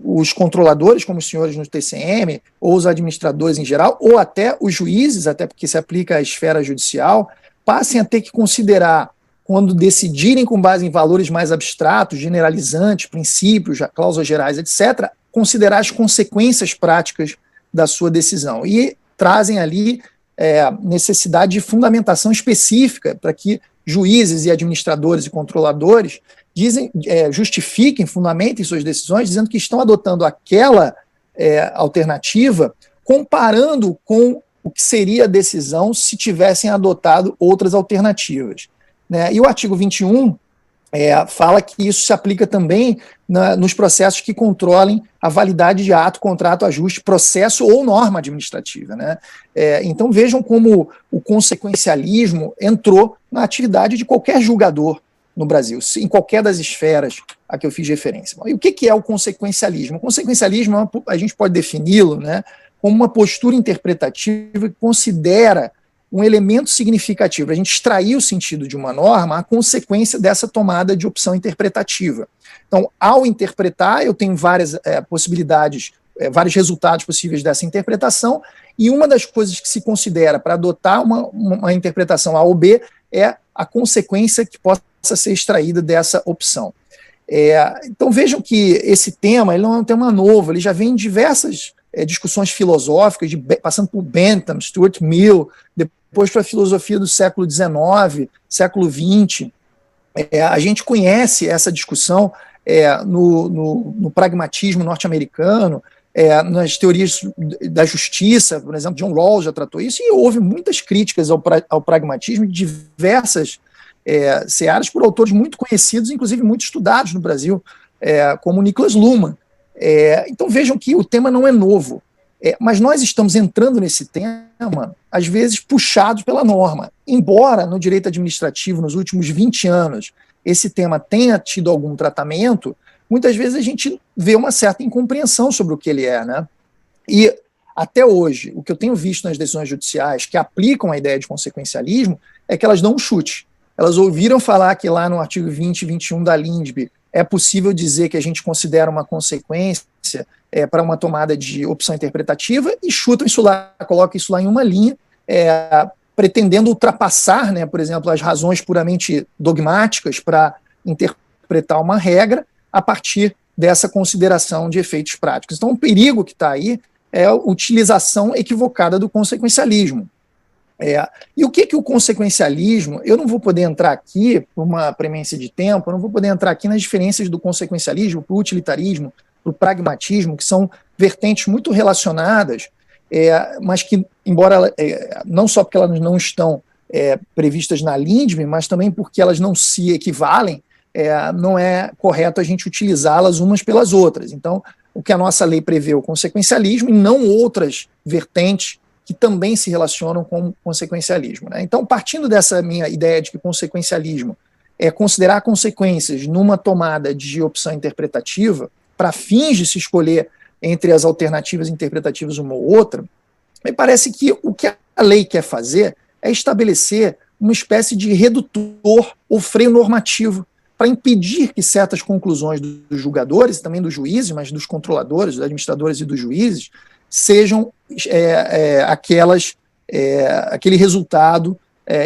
os controladores, como os senhores no TCM, ou os administradores em geral, ou até os juízes, até porque se aplica à esfera judicial, passem a ter que considerar, quando decidirem com base em valores mais abstratos, generalizantes, princípios, cláusulas gerais, etc., considerar as consequências práticas da sua decisão. E trazem ali necessidade de fundamentação específica para que juízes e administradores e controladores justifiquem, fundamentem suas decisões, dizendo que estão adotando aquela alternativa, comparando com o que seria a decisão se tivessem adotado outras alternativas. Né? E o artigo 21 fala que isso se aplica também nos processos que controlem a validade de ato, contrato, ajuste, processo ou norma administrativa. Né? Então vejam como o consequencialismo entrou na atividade de qualquer julgador no Brasil, em qualquer das esferas a que eu fiz referência. E o que é o consequencialismo? O consequencialismo, a gente pode defini-lo, né, como uma postura interpretativa que considera um elemento significativo, a gente extrair o sentido de uma norma, a consequência dessa tomada de opção interpretativa. Então, ao interpretar, eu tenho várias possibilidades, vários resultados possíveis dessa interpretação, e uma das coisas que se considera para adotar uma interpretação A ou B é a consequência que possa ser extraída dessa opção. Então, vejam que esse tema ele não é um tema novo, ele já vem em diversas discussões filosóficas, passando por Bentham, Stuart Mill, depois para a filosofia do século XIX, século XX. A gente conhece essa discussão no pragmatismo norte-americano, nas teorias da justiça, por exemplo, John Rawls já tratou isso, e houve muitas críticas ao pragmatismo de diversas searas por autores muito conhecidos, inclusive muito estudados no Brasil, como Niklas Luhmann. Então vejam que o tema não é novo, mas nós estamos entrando nesse tema, às vezes puxados pela norma. Embora no direito administrativo, nos últimos 20 anos, esse tema tenha tido algum tratamento, muitas vezes a gente vê uma certa incompreensão sobre o que ele é, né? E até hoje, o que eu tenho visto nas decisões judiciais que aplicam a ideia de consequencialismo é que elas dão um chute. Elas ouviram falar que lá no artigo 20 e 21 da LINDB é possível dizer que a gente considera uma consequência para uma tomada de opção interpretativa e chutam isso lá, colocam isso lá em uma linha, pretendendo ultrapassar, né, por exemplo, as razões puramente dogmáticas para interpretar uma regra a partir dessa consideração de efeitos práticos. Então, o perigo que está aí é a utilização equivocada do consequencialismo. E o que o consequencialismo, eu não vou poder entrar aqui, por uma premência de tempo, eu não vou poder entrar aqui nas diferenças do consequencialismo para o utilitarismo, para o pragmatismo, que são vertentes muito relacionadas, mas que, embora, não só porque elas não estão previstas na LINDB, mas também porque elas não se equivalem, não é correto a gente utilizá-las umas pelas outras. Então, o que a nossa lei prevê é o consequencialismo e não outras vertentes que também se relacionam com o consequencialismo, né? Então, partindo dessa minha ideia de que consequencialismo é considerar consequências numa tomada de opção interpretativa, para fins de se escolher entre as alternativas interpretativas uma ou outra, me parece que o que a lei quer fazer é estabelecer uma espécie de redutor ou freio normativo para impedir que certas conclusões dos julgadores, também dos juízes, mas dos controladores, dos administradores e dos juízes, sejam aquele resultado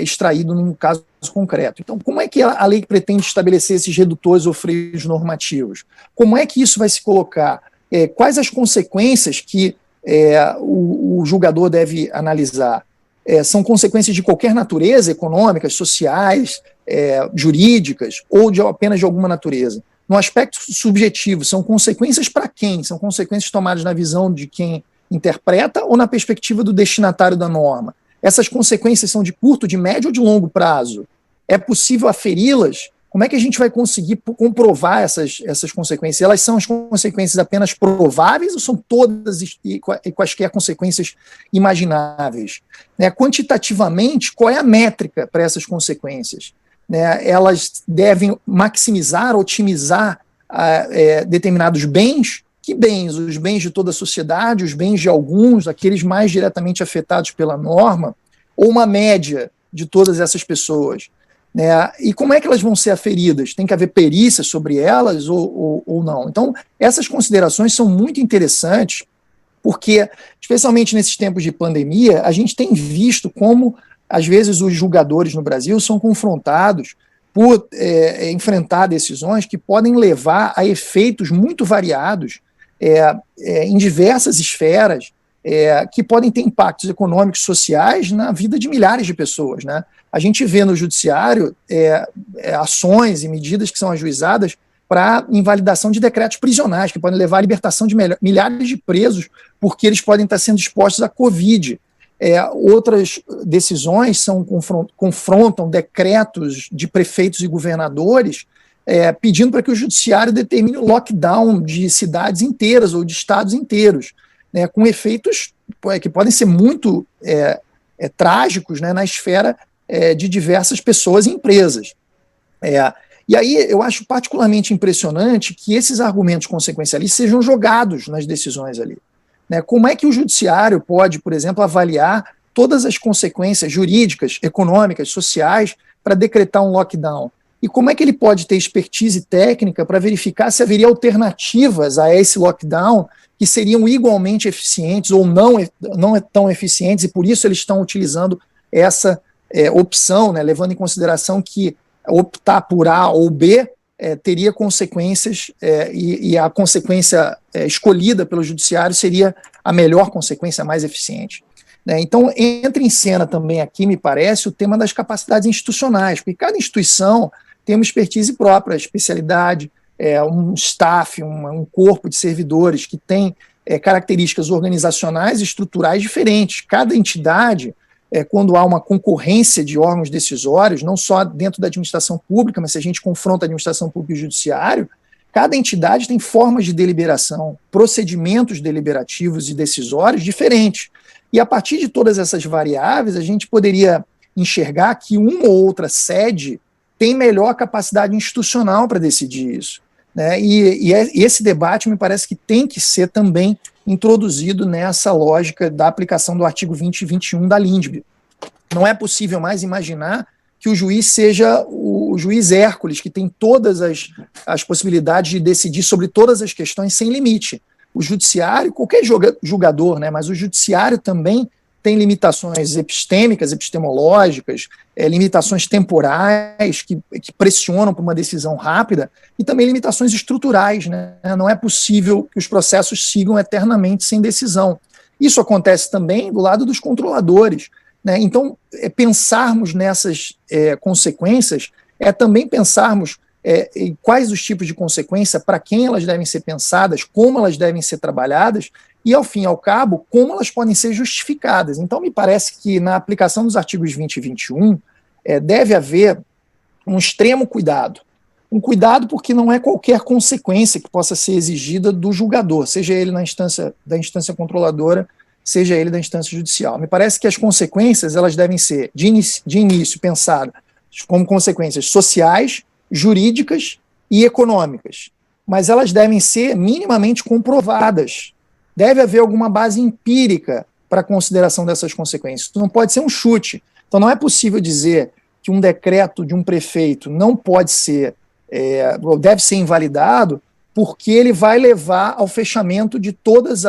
extraído num caso concreto. Então, como é que a lei pretende estabelecer esses redutores ou freios normativos? Como é que isso vai se colocar? Quais as consequências que o julgador deve analisar? São consequências de qualquer natureza, econômicas, sociais, jurídicas, ou apenas de alguma natureza? No aspecto subjetivo, são consequências para quem? São consequências tomadas na visão de quem interpreta ou na perspectiva do destinatário da norma? Essas consequências são de curto, de médio ou de longo prazo? É possível aferi-las? Como é que a gente vai conseguir comprovar essas consequências? Elas são as consequências apenas prováveis ou são todas e quaisquer consequências imagináveis? Quantitativamente, qual é a métrica para essas consequências? Elas devem maximizar, otimizar determinados bens. Que bens? Os bens de toda a sociedade, os bens de alguns, aqueles mais diretamente afetados pela norma, ou uma média de todas essas pessoas? E como é que elas vão ser aferidas? Tem que haver perícia sobre elas ou não? Então, essas considerações são muito interessantes, porque, especialmente nesses tempos de pandemia, a gente tem visto como, às vezes, os julgadores no Brasil são confrontados por enfrentar decisões que podem levar a efeitos muito variados em diversas esferas, que podem ter impactos econômicos e sociais na vida de milhares de pessoas, né? A gente vê no judiciário ações e medidas que são ajuizadas para invalidação de decretos prisionais, que podem levar à libertação de milhares de presos, porque eles podem estar sendo expostos à Covid. Outras decisões confrontam decretos de prefeitos e governadores, pedindo para que o judiciário determine o lockdown de cidades inteiras ou de estados inteiros, com efeitos que podem ser muito trágicos, na esfera de diversas pessoas e empresas. E aí eu acho particularmente impressionante que esses argumentos consequencialistas sejam jogados nas decisões ali. Como é que o judiciário pode, por exemplo, avaliar todas as consequências jurídicas, econômicas, sociais para decretar um lockdown? E como é que ele pode ter expertise técnica para verificar se haveria alternativas a esse lockdown que seriam igualmente eficientes ou não tão eficientes, e por isso eles estão utilizando essa opção, levando em consideração que optar por A ou B teria consequências, e a consequência escolhida pelo judiciário seria a melhor consequência, a mais eficiente. Então, entra em cena também aqui, me parece, o tema das capacidades institucionais, porque cada instituição tem uma expertise própria, especialidade, um staff, um corpo de servidores que tem características organizacionais e estruturais diferentes. Cada entidade, quando há uma concorrência de órgãos decisórios, não só dentro da administração pública, mas se a gente confronta a administração pública e o judiciário, cada entidade tem formas de deliberação, procedimentos deliberativos e decisórios diferentes. E a partir de todas essas variáveis, a gente poderia enxergar que uma ou outra sede tem melhor capacidade institucional para decidir isso. né? E esse debate me parece que tem que ser também introduzido nessa lógica da aplicação do artigo 20 e 21 da LINDB. Não é possível mais imaginar que o juiz seja o juiz Hércules, que tem todas as possibilidades de decidir sobre todas as questões sem limite. O judiciário, qualquer julgador, né, mas o judiciário também tem limitações epistêmicas, epistemológicas, limitações temporais que pressionam para uma decisão rápida e também limitações estruturais, né? Não é possível que os processos sigam eternamente sem decisão. Isso acontece também do lado dos controladores, né? Então, pensarmos nessas consequências é também pensarmos em quais os tipos de consequência, para quem elas devem ser pensadas, como elas devem ser trabalhadas e, ao fim e ao cabo, como elas podem ser justificadas. Então, me parece que na aplicação dos artigos 20 e 21 deve haver um extremo cuidado. Um cuidado porque não é qualquer consequência que possa ser exigida do julgador, seja ele da instância controladora, seja ele da instância judicial. Me parece que as consequências elas devem ser, de início, pensadas como consequências sociais, jurídicas e econômicas, mas elas devem ser minimamente comprovadas. Deve haver alguma base empírica para a consideração dessas consequências. Isso não pode ser um chute. Então não é possível dizer que um decreto de um prefeito não pode ser, deve ser invalidado, porque ele vai levar ao fechamento de todas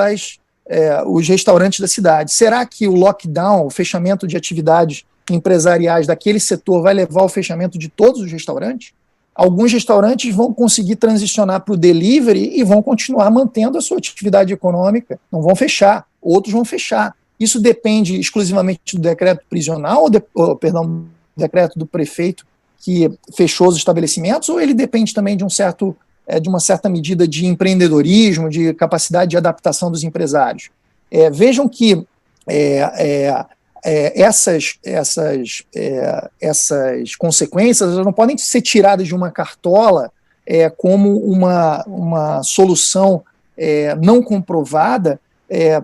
os restaurantes da cidade. Será que o lockdown, o fechamento de atividades empresariais daquele setor vai levar ao fechamento de todos os restaurantes? Alguns restaurantes vão conseguir transicionar para o delivery e vão continuar mantendo a sua atividade econômica, não vão fechar, outros vão fechar. Isso depende exclusivamente do decreto prisional, do decreto do prefeito que fechou os estabelecimentos, ou ele depende também de uma certa medida de empreendedorismo, de capacidade de adaptação dos empresários? Vejam que essas consequências não podem ser tiradas de uma cartola como uma solução não comprovada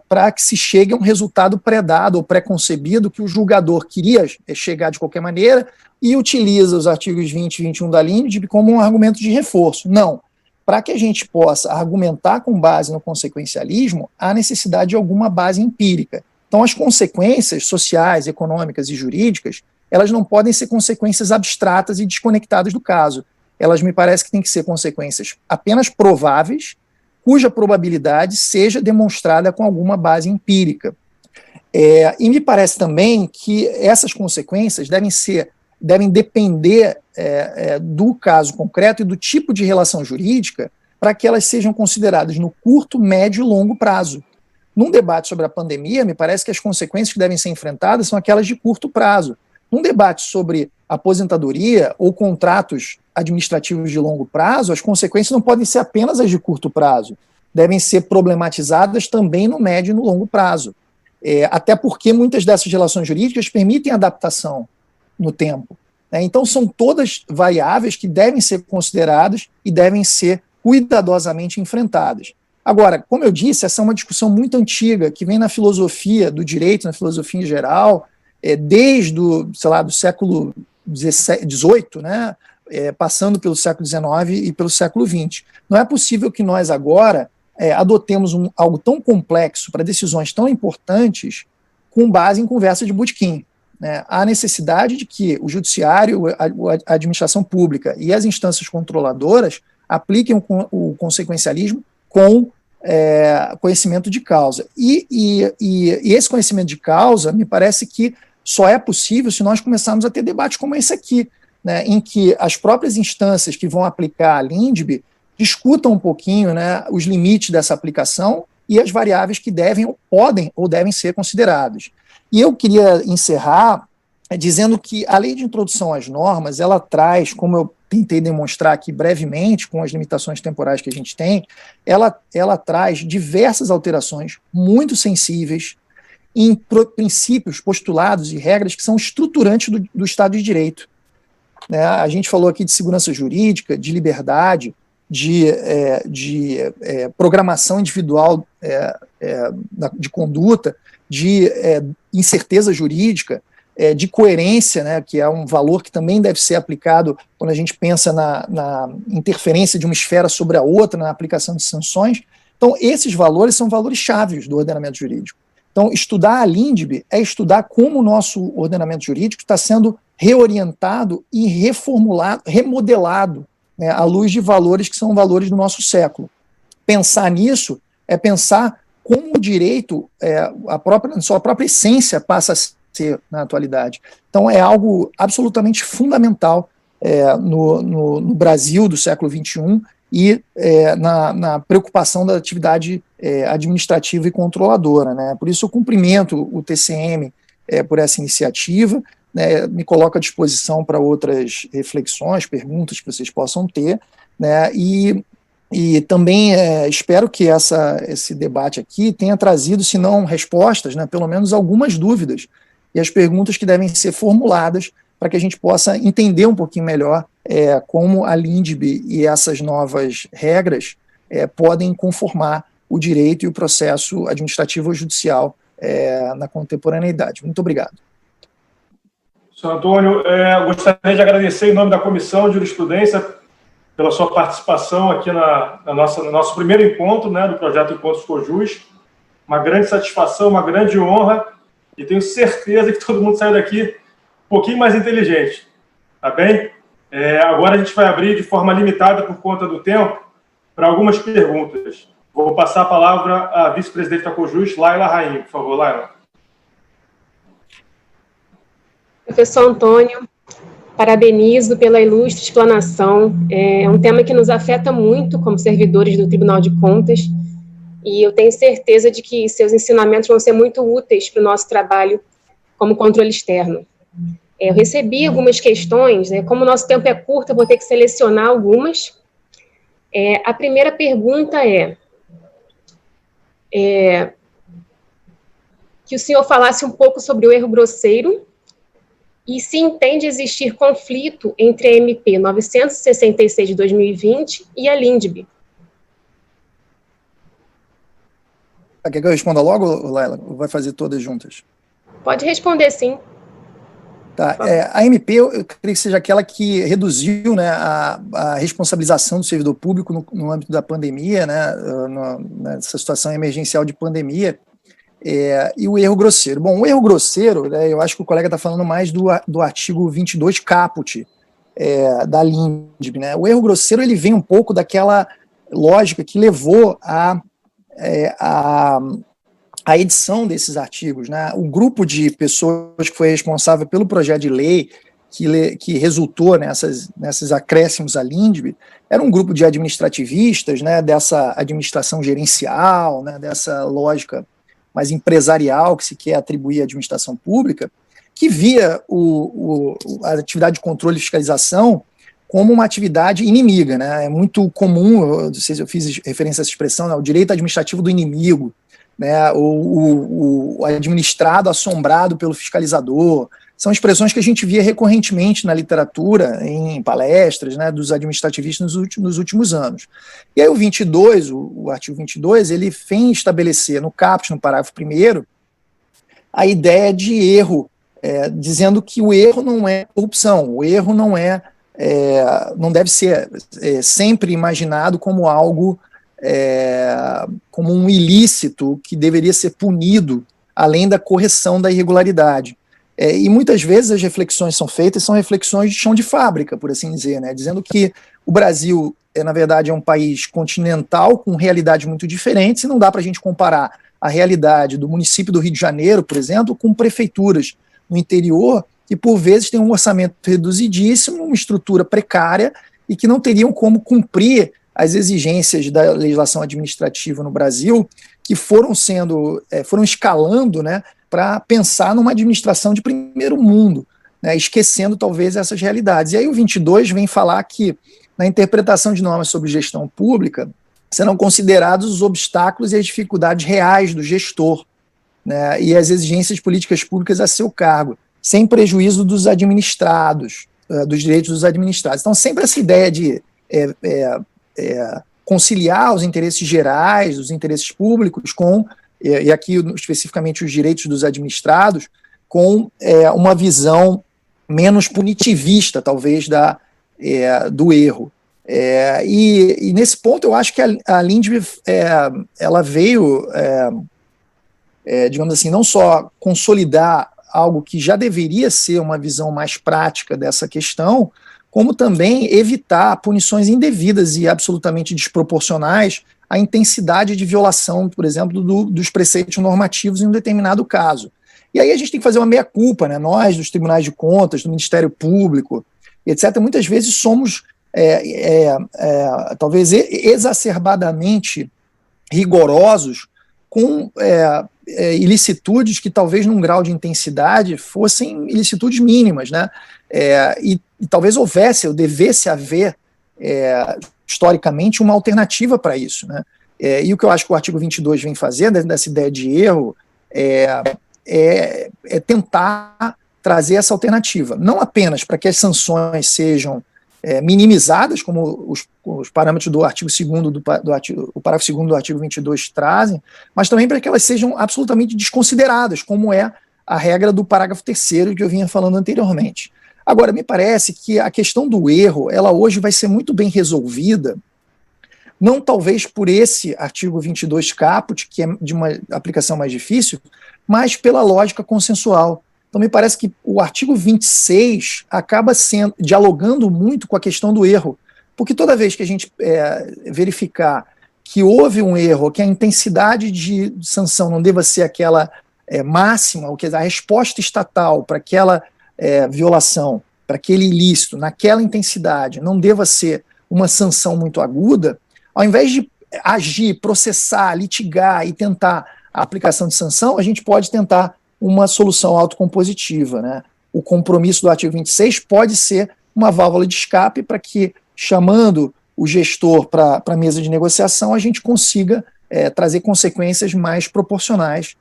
para que se chegue a um resultado pré-dado ou pré-concebido que o julgador queria chegar de qualquer maneira e utiliza os artigos 20 e 21 da LINDB como um argumento de reforço. Não. Para que a gente possa argumentar com base no consequencialismo, há necessidade de alguma base empírica. Então, as consequências sociais, econômicas e jurídicas, elas não podem ser consequências abstratas e desconectadas do caso. Elas me parece que têm que ser consequências apenas prováveis, cuja probabilidade seja demonstrada com alguma base empírica. E me parece também que essas consequências devem depender do caso concreto e do tipo de relação jurídica para que elas sejam consideradas no curto, médio e longo prazo. Num debate sobre a pandemia, me parece que as consequências que devem ser enfrentadas são aquelas de curto prazo. Num debate sobre aposentadoria ou contratos administrativos de longo prazo, as consequências não podem ser apenas as de curto prazo, devem ser problematizadas também no médio e no longo prazo. Até porque muitas dessas relações jurídicas permitem adaptação no tempo. Então, são todas variáveis que devem ser consideradas e devem ser cuidadosamente enfrentadas. Agora, como eu disse, essa é uma discussão muito antiga, que vem na filosofia do direito, na filosofia em geral, desde do século XVIII, né, passando pelo século XIX e pelo século XX. Não é possível que nós agora adotemos algo tão complexo para decisões tão importantes com base em conversa de botequim. Há necessidade de que o judiciário, a administração pública e as instâncias controladoras apliquem o consequencialismo com conhecimento de causa. E esse conhecimento de causa, me parece que só é possível se nós começarmos a ter debates como esse aqui, né, em que as próprias instâncias que vão aplicar a LINDB discutam um pouquinho, né, os limites dessa aplicação e as variáveis que podem ou devem ser consideradas. E eu queria encerrar dizendo que a lei de introdução às normas, ela traz, como eu tentei demonstrar aqui brevemente, com as limitações temporais que a gente tem, ela traz diversas alterações muito sensíveis em princípios, postulados e regras que são estruturantes do Estado de Direito. A gente falou aqui de segurança jurídica, de liberdade, de programação individual de conduta, de incerteza jurídica, de coerência, né, que é um valor que também deve ser aplicado quando a gente pensa na interferência de uma esfera sobre a outra, na aplicação de sanções. Então, esses valores são valores chaves do ordenamento jurídico. Então, estudar a LINDB é estudar como o nosso ordenamento jurídico está sendo reorientado e reformulado, remodelado, né, à luz de valores que são valores do nosso século. Pensar nisso é pensar como o direito, sua própria essência passa a ser na atualidade. Então, é algo absolutamente fundamental no Brasil do século XXI e na preocupação da atividade administrativa e controladora, né? Por isso eu cumprimento o TCM por essa iniciativa, né? Me coloco à disposição para outras reflexões, perguntas que vocês possam ter, né? E também espero que esse debate aqui tenha trazido, se não respostas, né, pelo menos algumas dúvidas e as perguntas que devem ser formuladas para que a gente possa entender um pouquinho melhor como a LINDB e essas novas regras podem conformar o direito e o processo administrativo ou judicial na contemporaneidade. Muito obrigado. Senhor Antônio, gostaria de agradecer em nome da Comissão de Jurisprudência pela sua participação aqui no nosso primeiro encontro, né, do projeto Encontros Cojus. Uma grande satisfação, uma grande honra, e tenho certeza que todo mundo saiu daqui um pouquinho mais inteligente. Tá bem? Agora a gente vai abrir de forma limitada, por conta do tempo, para algumas perguntas. Vou passar a palavra à vice-presidente da Cojus, Laila Rainho. Por favor, Laila. Professor Antônio, parabenizo pela ilustre explanação. É um tema que nos afeta muito como servidores do Tribunal de Contas, e eu tenho certeza de que seus ensinamentos vão ser muito úteis para o nosso trabalho como controle externo. Eu recebi algumas questões, né, como o nosso tempo é curto, eu vou ter que selecionar algumas. A primeira pergunta que o senhor falasse um pouco sobre o erro grosseiro, e se entende existir conflito entre a MP 966 de 2020 e a LINDB. Quer que eu responda logo, Laila? Ou vai fazer todas juntas? Pode responder, sim. Tá. A MP, eu creio que seja aquela que reduziu, né, a responsabilização do servidor público no âmbito da pandemia, né, nessa situação emergencial de pandemia, e o erro grosseiro. Bom, o erro grosseiro, né, eu acho que o colega está falando mais do artigo 22 caput da LINDB, né? O erro grosseiro, ele vem um pouco daquela lógica que levou a edição desses artigos, né? O grupo de pessoas que foi responsável pelo projeto de lei que resultou nesses acréscimos à LINDB era um grupo de administrativistas, né, dessa administração gerencial, né, dessa lógica mais empresarial que se quer atribuir à administração pública, que via a atividade de controle e fiscalização como uma atividade inimiga, né? É muito comum, não sei se eu fiz referência a essa expressão, né, o direito administrativo do inimigo, né, o administrado assombrado pelo fiscalizador. São expressões que a gente via recorrentemente na literatura, em palestras, né, dos administrativistas nos últimos anos. E aí o artigo 22, ele vem estabelecer no caput, no parágrafo 1º, a ideia de erro, dizendo que o erro não é corrupção, o erro não deve ser sempre imaginado como algo, como um ilícito que deveria ser punido além da correção da irregularidade. E muitas vezes as reflexões são feitas, são reflexões de chão de fábrica, por assim dizer, né, dizendo que o Brasil, na verdade, é um país continental com realidades muito diferentes, e não dá para a gente comparar a realidade do município do Rio de Janeiro, por exemplo, com prefeituras no interior, que por vezes têm um orçamento reduzidíssimo, uma estrutura precária, e que não teriam como cumprir as exigências da legislação administrativa no Brasil, que foram escalando, né, para pensar numa administração de primeiro mundo, né, esquecendo talvez essas realidades. E aí o 22 vem falar que na interpretação de normas sobre gestão pública serão considerados os obstáculos e as dificuldades reais do gestor, né, e as exigências de políticas públicas a seu cargo, sem prejuízo dos administrados, dos direitos dos administrados. Então sempre essa ideia de conciliar os interesses gerais, os interesses públicos com, e aqui especificamente os direitos dos administrados, com uma visão menos punitivista, talvez, do erro. E nesse ponto, eu acho que a Lindbe ela veio, digamos assim, não só consolidar algo que já deveria ser uma visão mais prática dessa questão, como também evitar punições indevidas e absolutamente desproporcionais à intensidade de violação, por exemplo, dos preceitos normativos em um determinado caso. E aí a gente tem que fazer uma meia-culpa, né? Nós, dos tribunais de contas, do Ministério Público, etc., muitas vezes somos, talvez, exacerbadamente rigorosos com ilicitudes que talvez num grau de intensidade fossem ilicitudes mínimas, né? E talvez houvesse, ou devesse haver, historicamente, uma alternativa para isso, né? E o que eu acho que o artigo 22 vem fazer, dessa ideia de erro, é tentar trazer essa alternativa, não apenas para que as sanções sejam minimizadas, como os parâmetros do artigo 2º, o parágrafo 2º do artigo 22 trazem, mas também para que elas sejam absolutamente desconsideradas, como é a regra do parágrafo 3º que eu vinha falando anteriormente. Agora, me parece que a questão do erro, ela hoje vai ser muito bem resolvida, não talvez por esse artigo 22 caput, que é de uma aplicação mais difícil, mas pela lógica consensual. Então, me parece que o artigo 26 acaba dialogando muito com a questão do erro, porque toda vez que a gente verificar que houve um erro, que a intensidade de sanção não deva ser aquela máxima, ou que a resposta estatal para aquela violação, para aquele ilícito, naquela intensidade, não deva ser uma sanção muito aguda, ao invés de agir, processar, litigar e tentar a aplicação de sanção, a gente pode tentar uma solução autocompositiva, né? O compromisso do artigo 26 pode ser uma válvula de escape para que, chamando o gestor para a mesa de negociação, a gente consiga trazer consequências mais proporcionais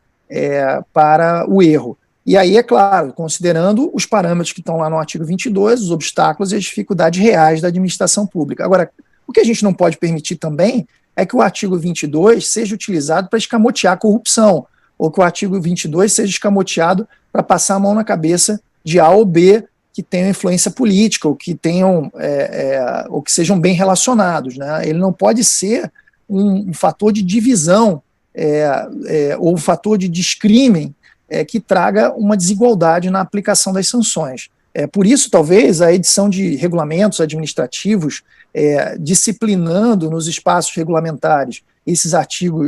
para o erro. E aí, é claro, considerando os parâmetros que estão lá no artigo 22, os obstáculos e as dificuldades reais da administração pública. Agora, o que a gente não pode permitir também é que o artigo 22 seja utilizado para escamotear a corrupção, ou que o artigo 22 seja escamoteado para passar a mão na cabeça de A ou B que tenham influência política, ou que tenham, ou que sejam bem relacionados, né? Ele não pode ser um fator de divisão ou um fator de descrime que traga uma desigualdade na aplicação das sanções. Por isso, talvez, a edição de regulamentos administrativos disciplinando nos espaços regulamentares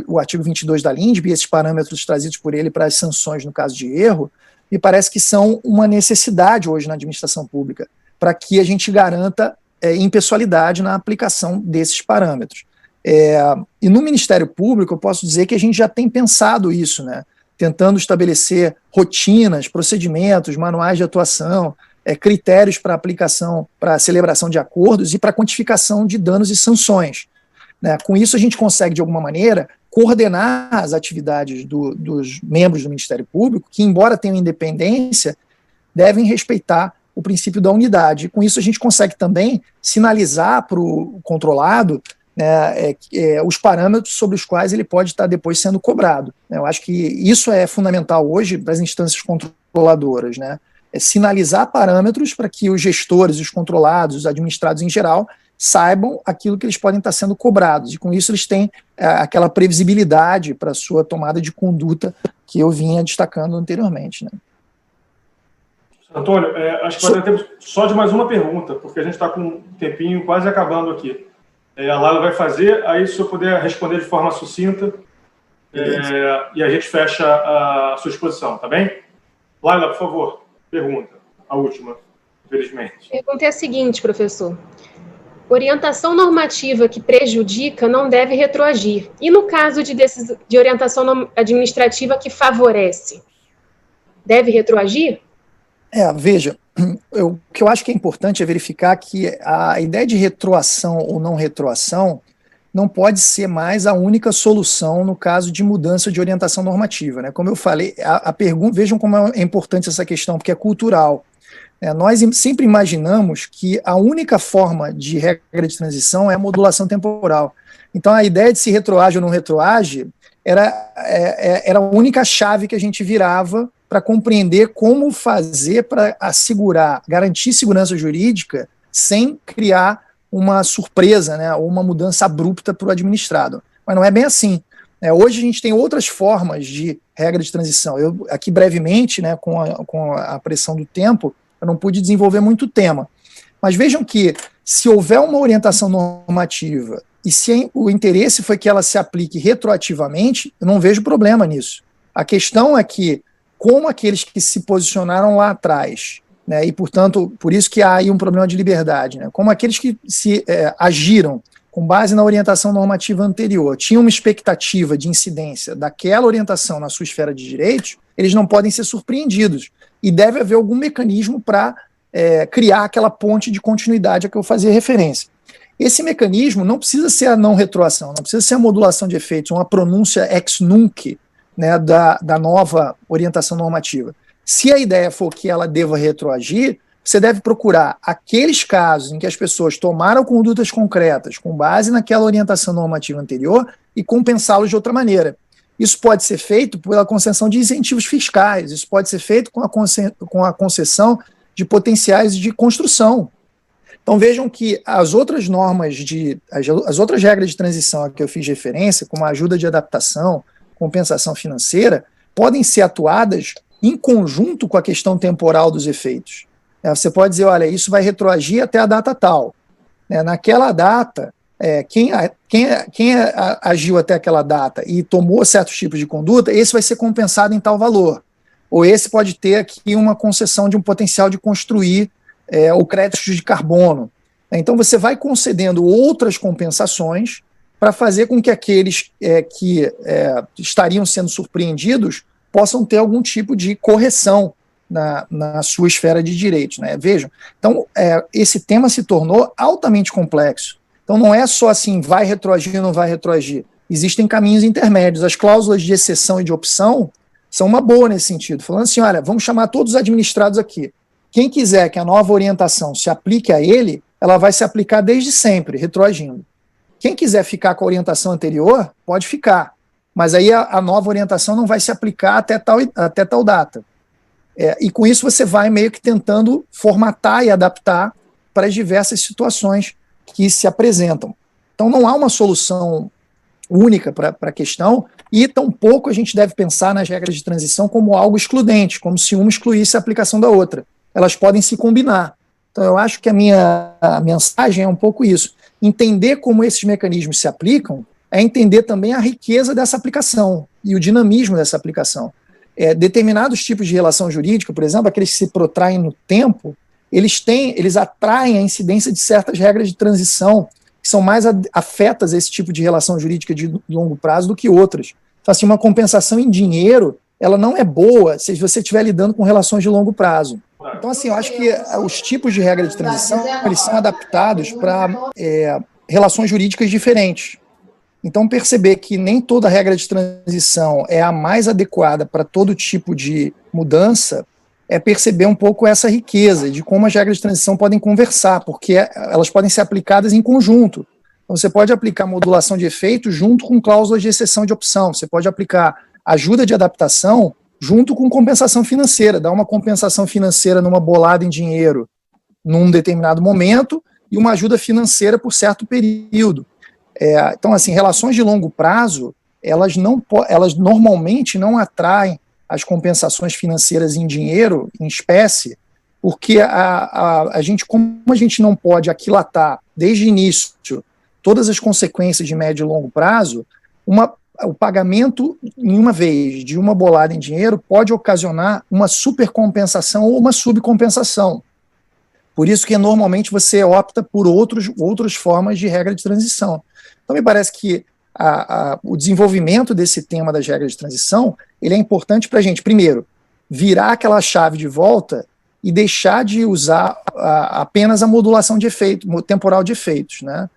o artigo 22 da Lindbe e esses parâmetros trazidos por ele para as sanções no caso de erro, me parece que são uma necessidade hoje na administração pública, para que a gente garanta impessoalidade na aplicação desses parâmetros. E no Ministério Público, eu posso dizer que a gente já tem pensado isso, né? Tentando estabelecer rotinas, procedimentos, manuais de atuação, critérios para aplicação, para celebração de acordos e para quantificação de danos e sanções. Né? Com isso, a gente consegue, de alguma maneira, coordenar as atividades dos membros do Ministério Público, que, embora tenham independência, devem respeitar o princípio da unidade. E com isso, a gente consegue também sinalizar para o controlado os parâmetros sobre os quais ele pode estar depois sendo cobrado. Eu acho que isso é fundamental hoje para as instâncias controladoras, né? Sinalizar parâmetros para que os gestores, os controlados, os administrados em geral, saibam aquilo que eles podem estar sendo cobrados, e com isso eles têm aquela previsibilidade para a sua tomada de conduta que eu vinha destacando anteriormente. Né? Antônio, acho que vai ter tempo só de mais uma pergunta, porque a gente está com um tempinho quase acabando aqui. A Laila vai fazer, aí se eu puder responder de forma sucinta, e a gente fecha a sua exposição, tá bem? Laila, por favor, pergunta, a última, infelizmente. A pergunta é a seguinte, professor. Orientação normativa que prejudica não deve retroagir. E no caso de orientação administrativa que favorece, deve retroagir? Veja, o que eu acho que é importante é verificar que a ideia de retroação ou não retroação não pode ser mais a única solução no caso de mudança de orientação normativa. Né? Como eu falei, a pergunta, vejam como é importante essa questão, porque é cultural. Nós sempre imaginamos que a única forma de regra de transição é a modulação temporal. Então, a ideia de se retroage ou não retroage era a única chave que a gente virava para compreender como fazer para assegurar, garantir segurança jurídica sem criar uma surpresa, né, ou uma mudança abrupta para o administrado. Mas não é bem assim. Hoje a gente tem outras formas de regra de transição. Eu, aqui brevemente, né, com a pressão do tempo, eu não pude desenvolver muito o tema. Mas vejam que, se houver uma orientação normativa e se o interesse foi que ela se aplique retroativamente, eu não vejo problema nisso. A questão é que, como aqueles que se posicionaram lá atrás, né, e, portanto, por isso que há aí um problema de liberdade, né, como aqueles que agiram com base na orientação normativa anterior, tinham uma expectativa de incidência daquela orientação na sua esfera de direitos, eles não podem ser surpreendidos. E deve haver algum mecanismo para criar aquela ponte de continuidade a que eu fazia referência. Esse mecanismo não precisa ser a não retroação, não precisa ser a modulação de efeitos, uma pronúncia ex nunc, né, da nova orientação normativa. Se a ideia for que ela deva retroagir, você deve procurar aqueles casos em que as pessoas tomaram condutas concretas com base naquela orientação normativa anterior e compensá-los de outra maneira. Isso pode ser feito pela concessão de incentivos fiscais, isso pode ser feito com a concessão de potenciais de construção. Então vejam que as outras normas, as outras regras de transição a que eu fiz referência, como a ajuda de adaptação, compensação financeira, podem ser atuadas em conjunto com a questão temporal dos efeitos. Você pode dizer, olha, isso vai retroagir até a data tal. Naquela data, quem agiu até aquela data e tomou certos tipos de conduta, esse vai ser compensado em tal valor. Ou esse pode ter aqui uma concessão de um potencial de construir o crédito de carbono. Então você vai concedendo outras compensações para fazer com que aqueles que estariam sendo surpreendidos possam ter algum tipo de correção na sua esfera de direitos, né? Vejam, então esse tema se tornou altamente complexo. Então não é só assim, vai retroagir ou não vai retroagir. Existem caminhos intermédios. As cláusulas de exceção e de opção são uma boa nesse sentido, falando assim, olha, vamos chamar todos os administrados aqui. Quem quiser que a nova orientação se aplique a ele, ela vai se aplicar desde sempre, retroagindo. Quem quiser ficar com a orientação anterior, pode ficar, mas aí a nova orientação não vai se aplicar até tal data. E com isso você vai meio que tentando formatar e adaptar para as diversas situações que se apresentam. Então não há uma solução única para a questão, e tampouco a gente deve pensar nas regras de transição como algo excludente, como se uma excluísse a aplicação da outra. Elas podem se combinar. Então eu acho que a minha mensagem é um pouco isso. Entender como esses mecanismos se aplicam é entender também a riqueza dessa aplicação e o dinamismo dessa aplicação. Determinados tipos de relação jurídica, por exemplo, aqueles que se protraem no tempo, eles atraem a incidência de certas regras de transição que são mais afetas a esse tipo de relação jurídica de longo prazo do que outras. Então, assim, uma compensação em dinheiro, ela não é boa se você estiver lidando com relações de longo prazo. Então, assim, eu acho que os tipos de regra de transição, eles são adaptados para relações jurídicas diferentes. Então, perceber que nem toda regra de transição é a mais adequada para todo tipo de mudança é perceber um pouco essa riqueza de como as regras de transição podem conversar, porque elas podem ser aplicadas em conjunto. Então, você pode aplicar modulação de efeito junto com cláusulas de exceção de opção, você pode aplicar ajuda de adaptação junto com compensação financeira, dar uma compensação financeira numa bolada em dinheiro num determinado momento e uma ajuda financeira por certo período. Então, assim, relações de longo prazo, elas normalmente não atraem as compensações financeiras em dinheiro, em espécie, porque como a gente não pode aquilatar desde o início todas as consequências de médio e longo prazo, o pagamento em uma vez de uma bolada em dinheiro pode ocasionar uma supercompensação ou uma subcompensação. Por isso que normalmente você opta por outras formas de regra de transição. Então me parece que o desenvolvimento desse tema das regras de transição, ele é importante para a gente, primeiro, virar aquela chave de volta e deixar de usar apenas a modulação de efeito, temporal de efeitos, né?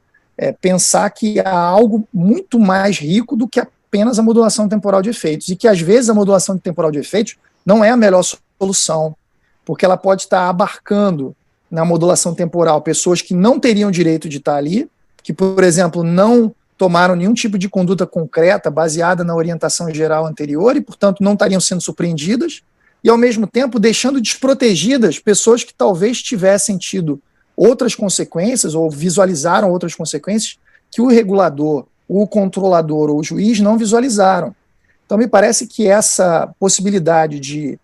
Pensar que há algo muito mais rico do que apenas a modulação temporal de efeitos, e que às vezes a modulação temporal de efeitos não é a melhor solução, porque ela pode estar abarcando na modulação temporal pessoas que não teriam direito de estar ali, que, por exemplo, não tomaram nenhum tipo de conduta concreta baseada na orientação geral anterior e, portanto, não estariam sendo surpreendidas, e, ao mesmo tempo, deixando desprotegidas pessoas que talvez tivessem tido outras consequências ou visualizaram outras consequências que o regulador, o controlador ou o juiz não visualizaram. Então, me parece que essa possibilidade de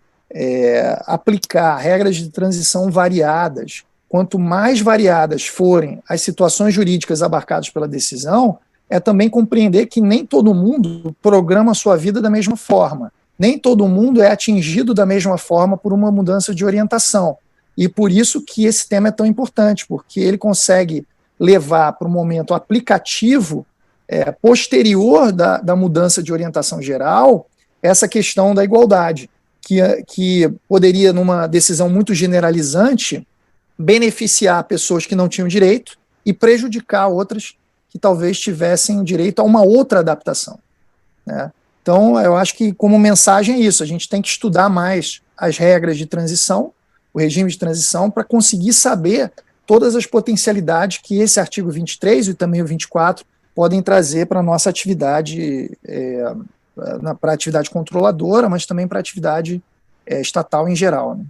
aplicar regras de transição variadas, quanto mais variadas forem as situações jurídicas abarcadas pela decisão, é também compreender que nem todo mundo programa a sua vida da mesma forma. Nem todo mundo é atingido da mesma forma por uma mudança de orientação. E por isso que esse tema é tão importante, porque ele consegue levar para o momento aplicativo posterior da mudança de orientação geral essa questão da igualdade, que poderia, numa decisão muito generalizante, beneficiar pessoas que não tinham direito e prejudicar outras que talvez tivessem direito a uma outra adaptação, né? Então, eu acho que, como mensagem, é isso. A gente tem que estudar mais as regras de transição, o regime de transição, para conseguir saber todas as potencialidades que esse artigo 23 e também o 24 podem trazer para a nossa atividade, para a atividade controladora, mas também para a atividade estatal em geral, né?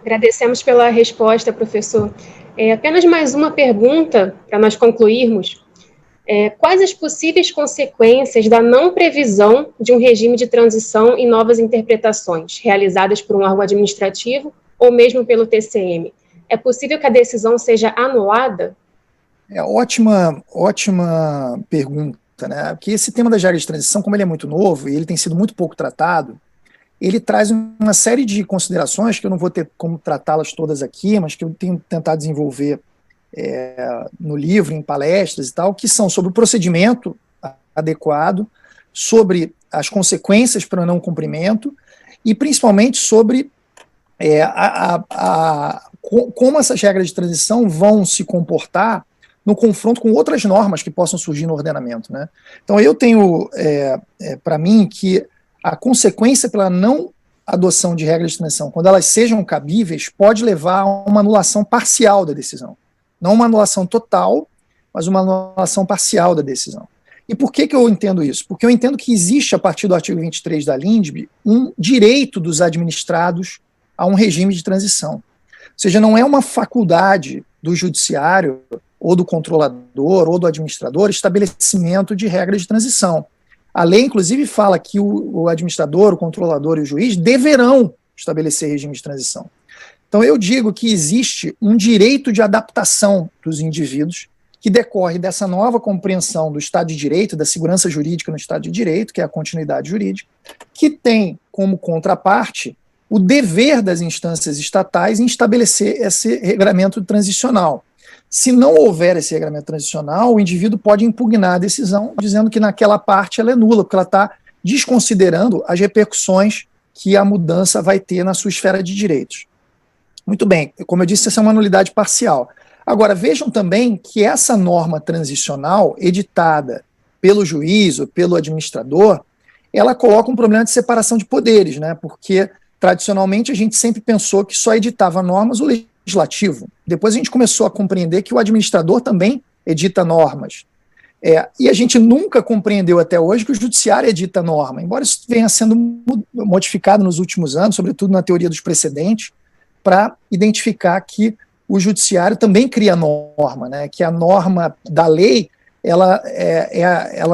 Agradecemos pela resposta, professor. Apenas mais uma pergunta para nós concluirmos. Quais as possíveis consequências da não previsão de um regime de transição e novas interpretações realizadas por um órgão administrativo ou mesmo pelo TCM? É possível que a decisão seja anulada? Ótima pergunta, né? Porque esse tema das regras de transição, como ele é muito novo e ele tem sido muito pouco tratado, ele traz uma série de considerações que eu não vou ter como tratá-las todas aqui, mas que eu tenho tentado desenvolver no livro, em palestras e tal, que são sobre o procedimento adequado, sobre as consequências para o não cumprimento e principalmente sobre como essas regras de transição vão se comportar no confronto com outras normas que possam surgir no ordenamento, né? Então eu tenho para mim que a consequência pela não adoção de regras de transição, quando elas sejam cabíveis, pode levar a uma anulação parcial da decisão. Não uma anulação total, mas uma anulação parcial da decisão. E por que eu entendo isso? Porque eu entendo que existe, a partir do artigo 23 da LINDB, um direito dos administrados a um regime de transição. Ou seja, não é uma faculdade do judiciário, ou do controlador, ou do administrador, estabelecimento de regras de transição. A lei, inclusive, fala que o administrador, o controlador e o juiz deverão estabelecer regime de transição. Então, eu digo que existe um direito de adaptação dos indivíduos que decorre dessa nova compreensão do Estado de Direito, da segurança jurídica no Estado de Direito, que é a continuidade jurídica, que tem como contraparte o dever das instâncias estatais em estabelecer esse regramento transicional. Se não houver esse regramento transicional, o indivíduo pode impugnar a decisão, dizendo que naquela parte ela é nula, porque ela está desconsiderando as repercussões que a mudança vai ter na sua esfera de direitos. Muito bem, como eu disse, essa é uma nulidade parcial. Agora, vejam também que essa norma transicional, editada pelo juiz ou pelo administrador, ela coloca um problema de separação de poderes, né? Porque, tradicionalmente, a gente sempre pensou que só editava normas o legislativo. Depois a gente começou a compreender que o administrador também edita normas. E a gente nunca compreendeu até hoje que o judiciário edita norma, embora isso venha sendo modificado nos últimos anos, sobretudo na teoria dos precedentes, para identificar que o judiciário também cria norma, né? Que a norma da lei ela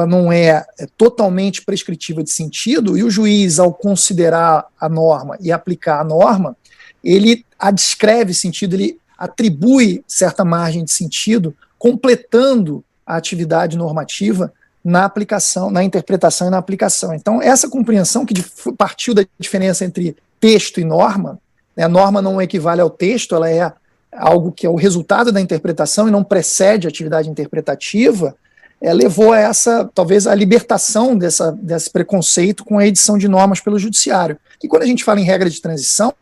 não é totalmente prescritiva de sentido, e o juiz, ao considerar a norma e aplicar a norma, ele adscreve sentido, ele atribui certa margem de sentido, completando a atividade normativa na aplicação, na interpretação e na aplicação. Então, essa compreensão que partiu da diferença entre texto e norma, né, a norma não equivale ao texto, ela é algo que é o resultado da interpretação e não precede a atividade interpretativa, levou a talvez, a libertação desse preconceito com a edição de normas pelo judiciário. E quando a gente fala em regra de transição,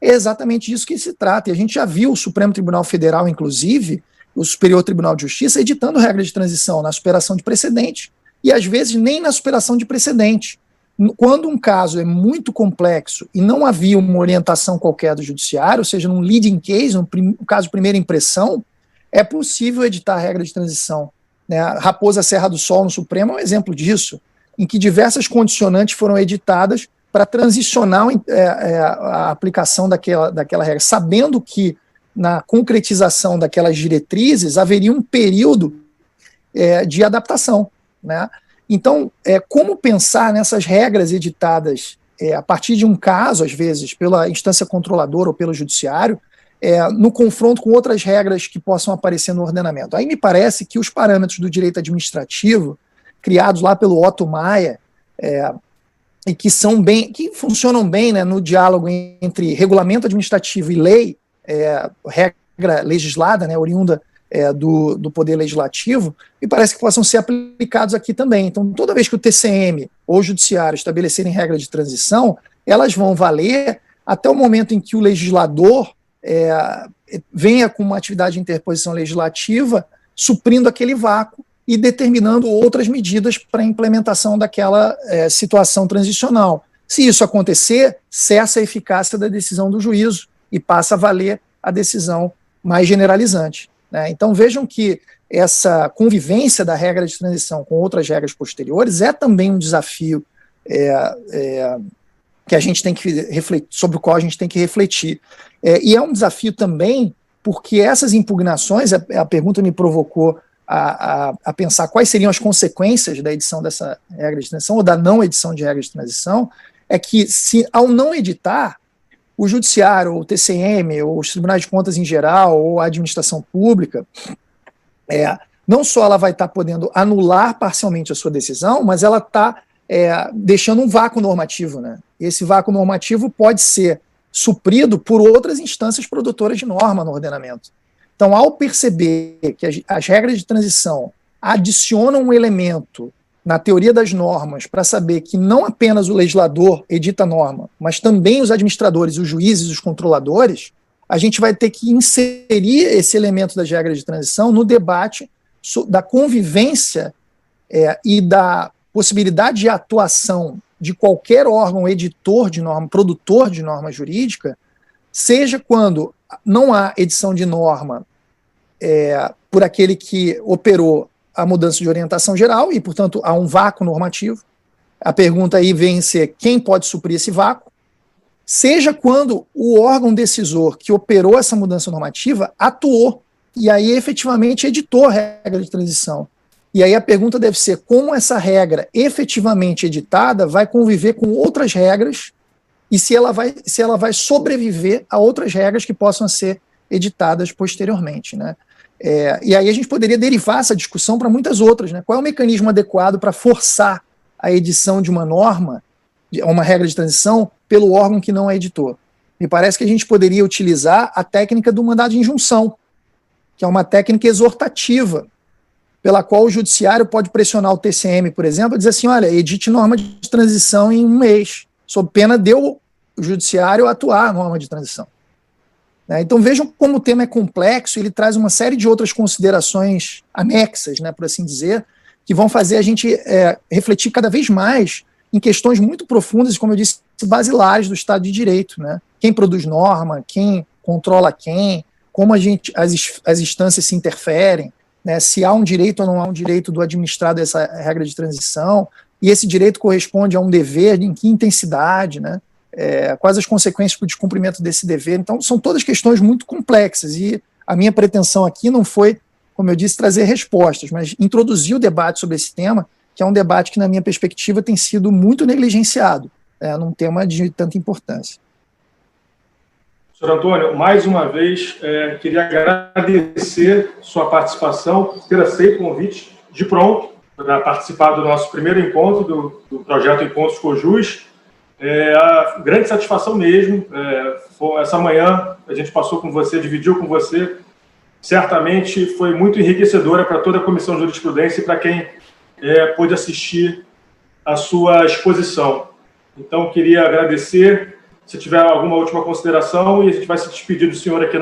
é exatamente disso que se trata. E a gente já viu o Supremo Tribunal Federal, inclusive, o Superior Tribunal de Justiça, editando regra de transição na superação de precedente, e às vezes nem na superação de precedente. Quando um caso é muito complexo e não havia uma orientação qualquer do judiciário, ou seja, num leading case, no caso de primeira impressão, é possível editar a regra de transição, né? A Raposa Serra do Sol no Supremo é um exemplo disso. em que diversas condicionantes foram editadas para transicionar a aplicação daquela regra, sabendo que na concretização daquelas diretrizes haveria um período de adaptação, né? Então, como pensar nessas regras editadas a partir de um caso, às vezes, pela instância controladora ou pelo judiciário, no confronto com outras regras que possam aparecer no ordenamento? Aí me parece que os parâmetros do direito administrativo, criados lá pelo Otto Maia, e que funcionam bem, né, no diálogo entre regulamento administrativo e lei, regra legislada, né, oriunda do Poder Legislativo, me parece que possam ser aplicados aqui também. Então, toda vez que o TCM ou o Judiciário estabelecerem regras de transição, elas vão valer até o momento em que o legislador venha com uma atividade de interposição legislativa, suprindo aquele vácuo e determinando outras medidas para a implementação daquela situação transicional. Se isso acontecer, cessa a eficácia da decisão do juízo e passa a valer a decisão mais generalizante, né? Então vejam que essa convivência da regra de transição com outras regras posteriores é também um desafio que a gente tem que refletir, sobre o qual a gente tem que refletir. E é um desafio também porque essas impugnações, a pergunta me provocou a pensar quais seriam as consequências da edição dessa regra de transição ou da não edição de regra de transição, é que se ao não editar, o judiciário, ou o TCM, ou os tribunais de contas em geral, ou a administração pública, não só ela vai estar podendo anular parcialmente a sua decisão, mas ela está deixando um vácuo normativo, né? Esse vácuo normativo pode ser suprido por outras instâncias produtoras de norma no ordenamento. Então, ao perceber que as regras de transição adicionam um elemento na teoria das normas para saber que não apenas o legislador edita a norma, mas também os administradores, os juízes, os controladores, a gente vai ter que inserir esse elemento das regras de transição no debate da convivência e da possibilidade de atuação de qualquer órgão editor de norma, produtor de norma jurídica, seja quando não há edição de norma por aquele que operou a mudança de orientação geral e, portanto, há um vácuo normativo. A pergunta aí vem ser quem pode suprir esse vácuo, seja quando o órgão decisor que operou essa mudança normativa atuou e aí efetivamente editou a regra de transição. E aí a pergunta deve ser como essa regra efetivamente editada vai conviver com outras regras e se ela vai sobreviver a outras regras que possam ser editadas posteriormente, né? E aí a gente poderia derivar essa discussão para muitas outras, né? Qual é o mecanismo adequado para forçar a edição de uma norma, uma regra de transição, pelo órgão que não é editor? Me parece que a gente poderia utilizar a técnica do mandado de injunção, que é uma técnica exortativa, pela qual o judiciário pode pressionar o TCM, por exemplo, e dizer assim, olha, edite norma de transição em um mês, sob pena de o judiciário atuar a norma de transição. Então vejam como o tema é complexo, ele traz uma série de outras considerações anexas, né, por assim dizer, que vão fazer a gente refletir cada vez mais em questões muito profundas, como eu disse, basilares do Estado de Direito, né? Quem produz norma, quem controla quem, como as instâncias se interferem, né? Se há um direito ou não há um direito do administrado a essa regra de transição, e esse direito corresponde a um dever, em que intensidade, né? Quais as consequências para o descumprimento desse dever. Então, são todas questões muito complexas, e a minha pretensão aqui não foi, como eu disse, trazer respostas, mas introduzir o debate sobre esse tema, que é um debate que, na minha perspectiva, tem sido muito negligenciado, num tema de tanta importância. Senhor Antônio, mais uma vez, queria agradecer sua participação, ter aceito o convite de pronto para participar do nosso primeiro encontro do projeto Encontros Cojus. A grande satisfação mesmo. Essa manhã a gente passou com você, dividiu com você. Certamente foi muito enriquecedora para toda a Comissão de Jurisprudência e para quem pôde assistir a sua exposição. Então, queria agradecer. Se tiver alguma última consideração, e a gente vai se despedir do senhor aqui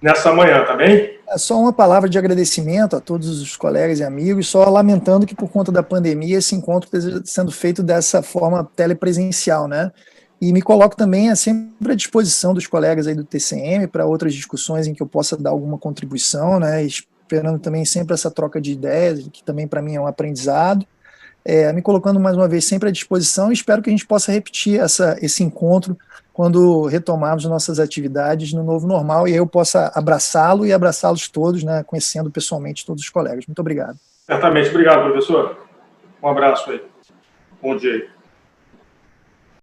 nessa manhã, tá bem? Só uma palavra de agradecimento a todos os colegas e amigos, só lamentando que por conta da pandemia esse encontro esteja sendo feito dessa forma telepresencial, né? E me coloco também sempre à disposição dos colegas aí do TCM para outras discussões em que eu possa dar alguma contribuição, né? Esperando também sempre essa troca de ideias, que também para mim é um aprendizado. me colocando mais uma vez sempre à disposição, e espero que a gente possa repetir esse encontro quando retomarmos nossas atividades no novo normal, e eu possa abraçá-lo e abraçá-los todos, né, conhecendo pessoalmente todos os colegas. Muito obrigado. Certamente. Obrigado, professor. Um abraço aí. Bom dia aí.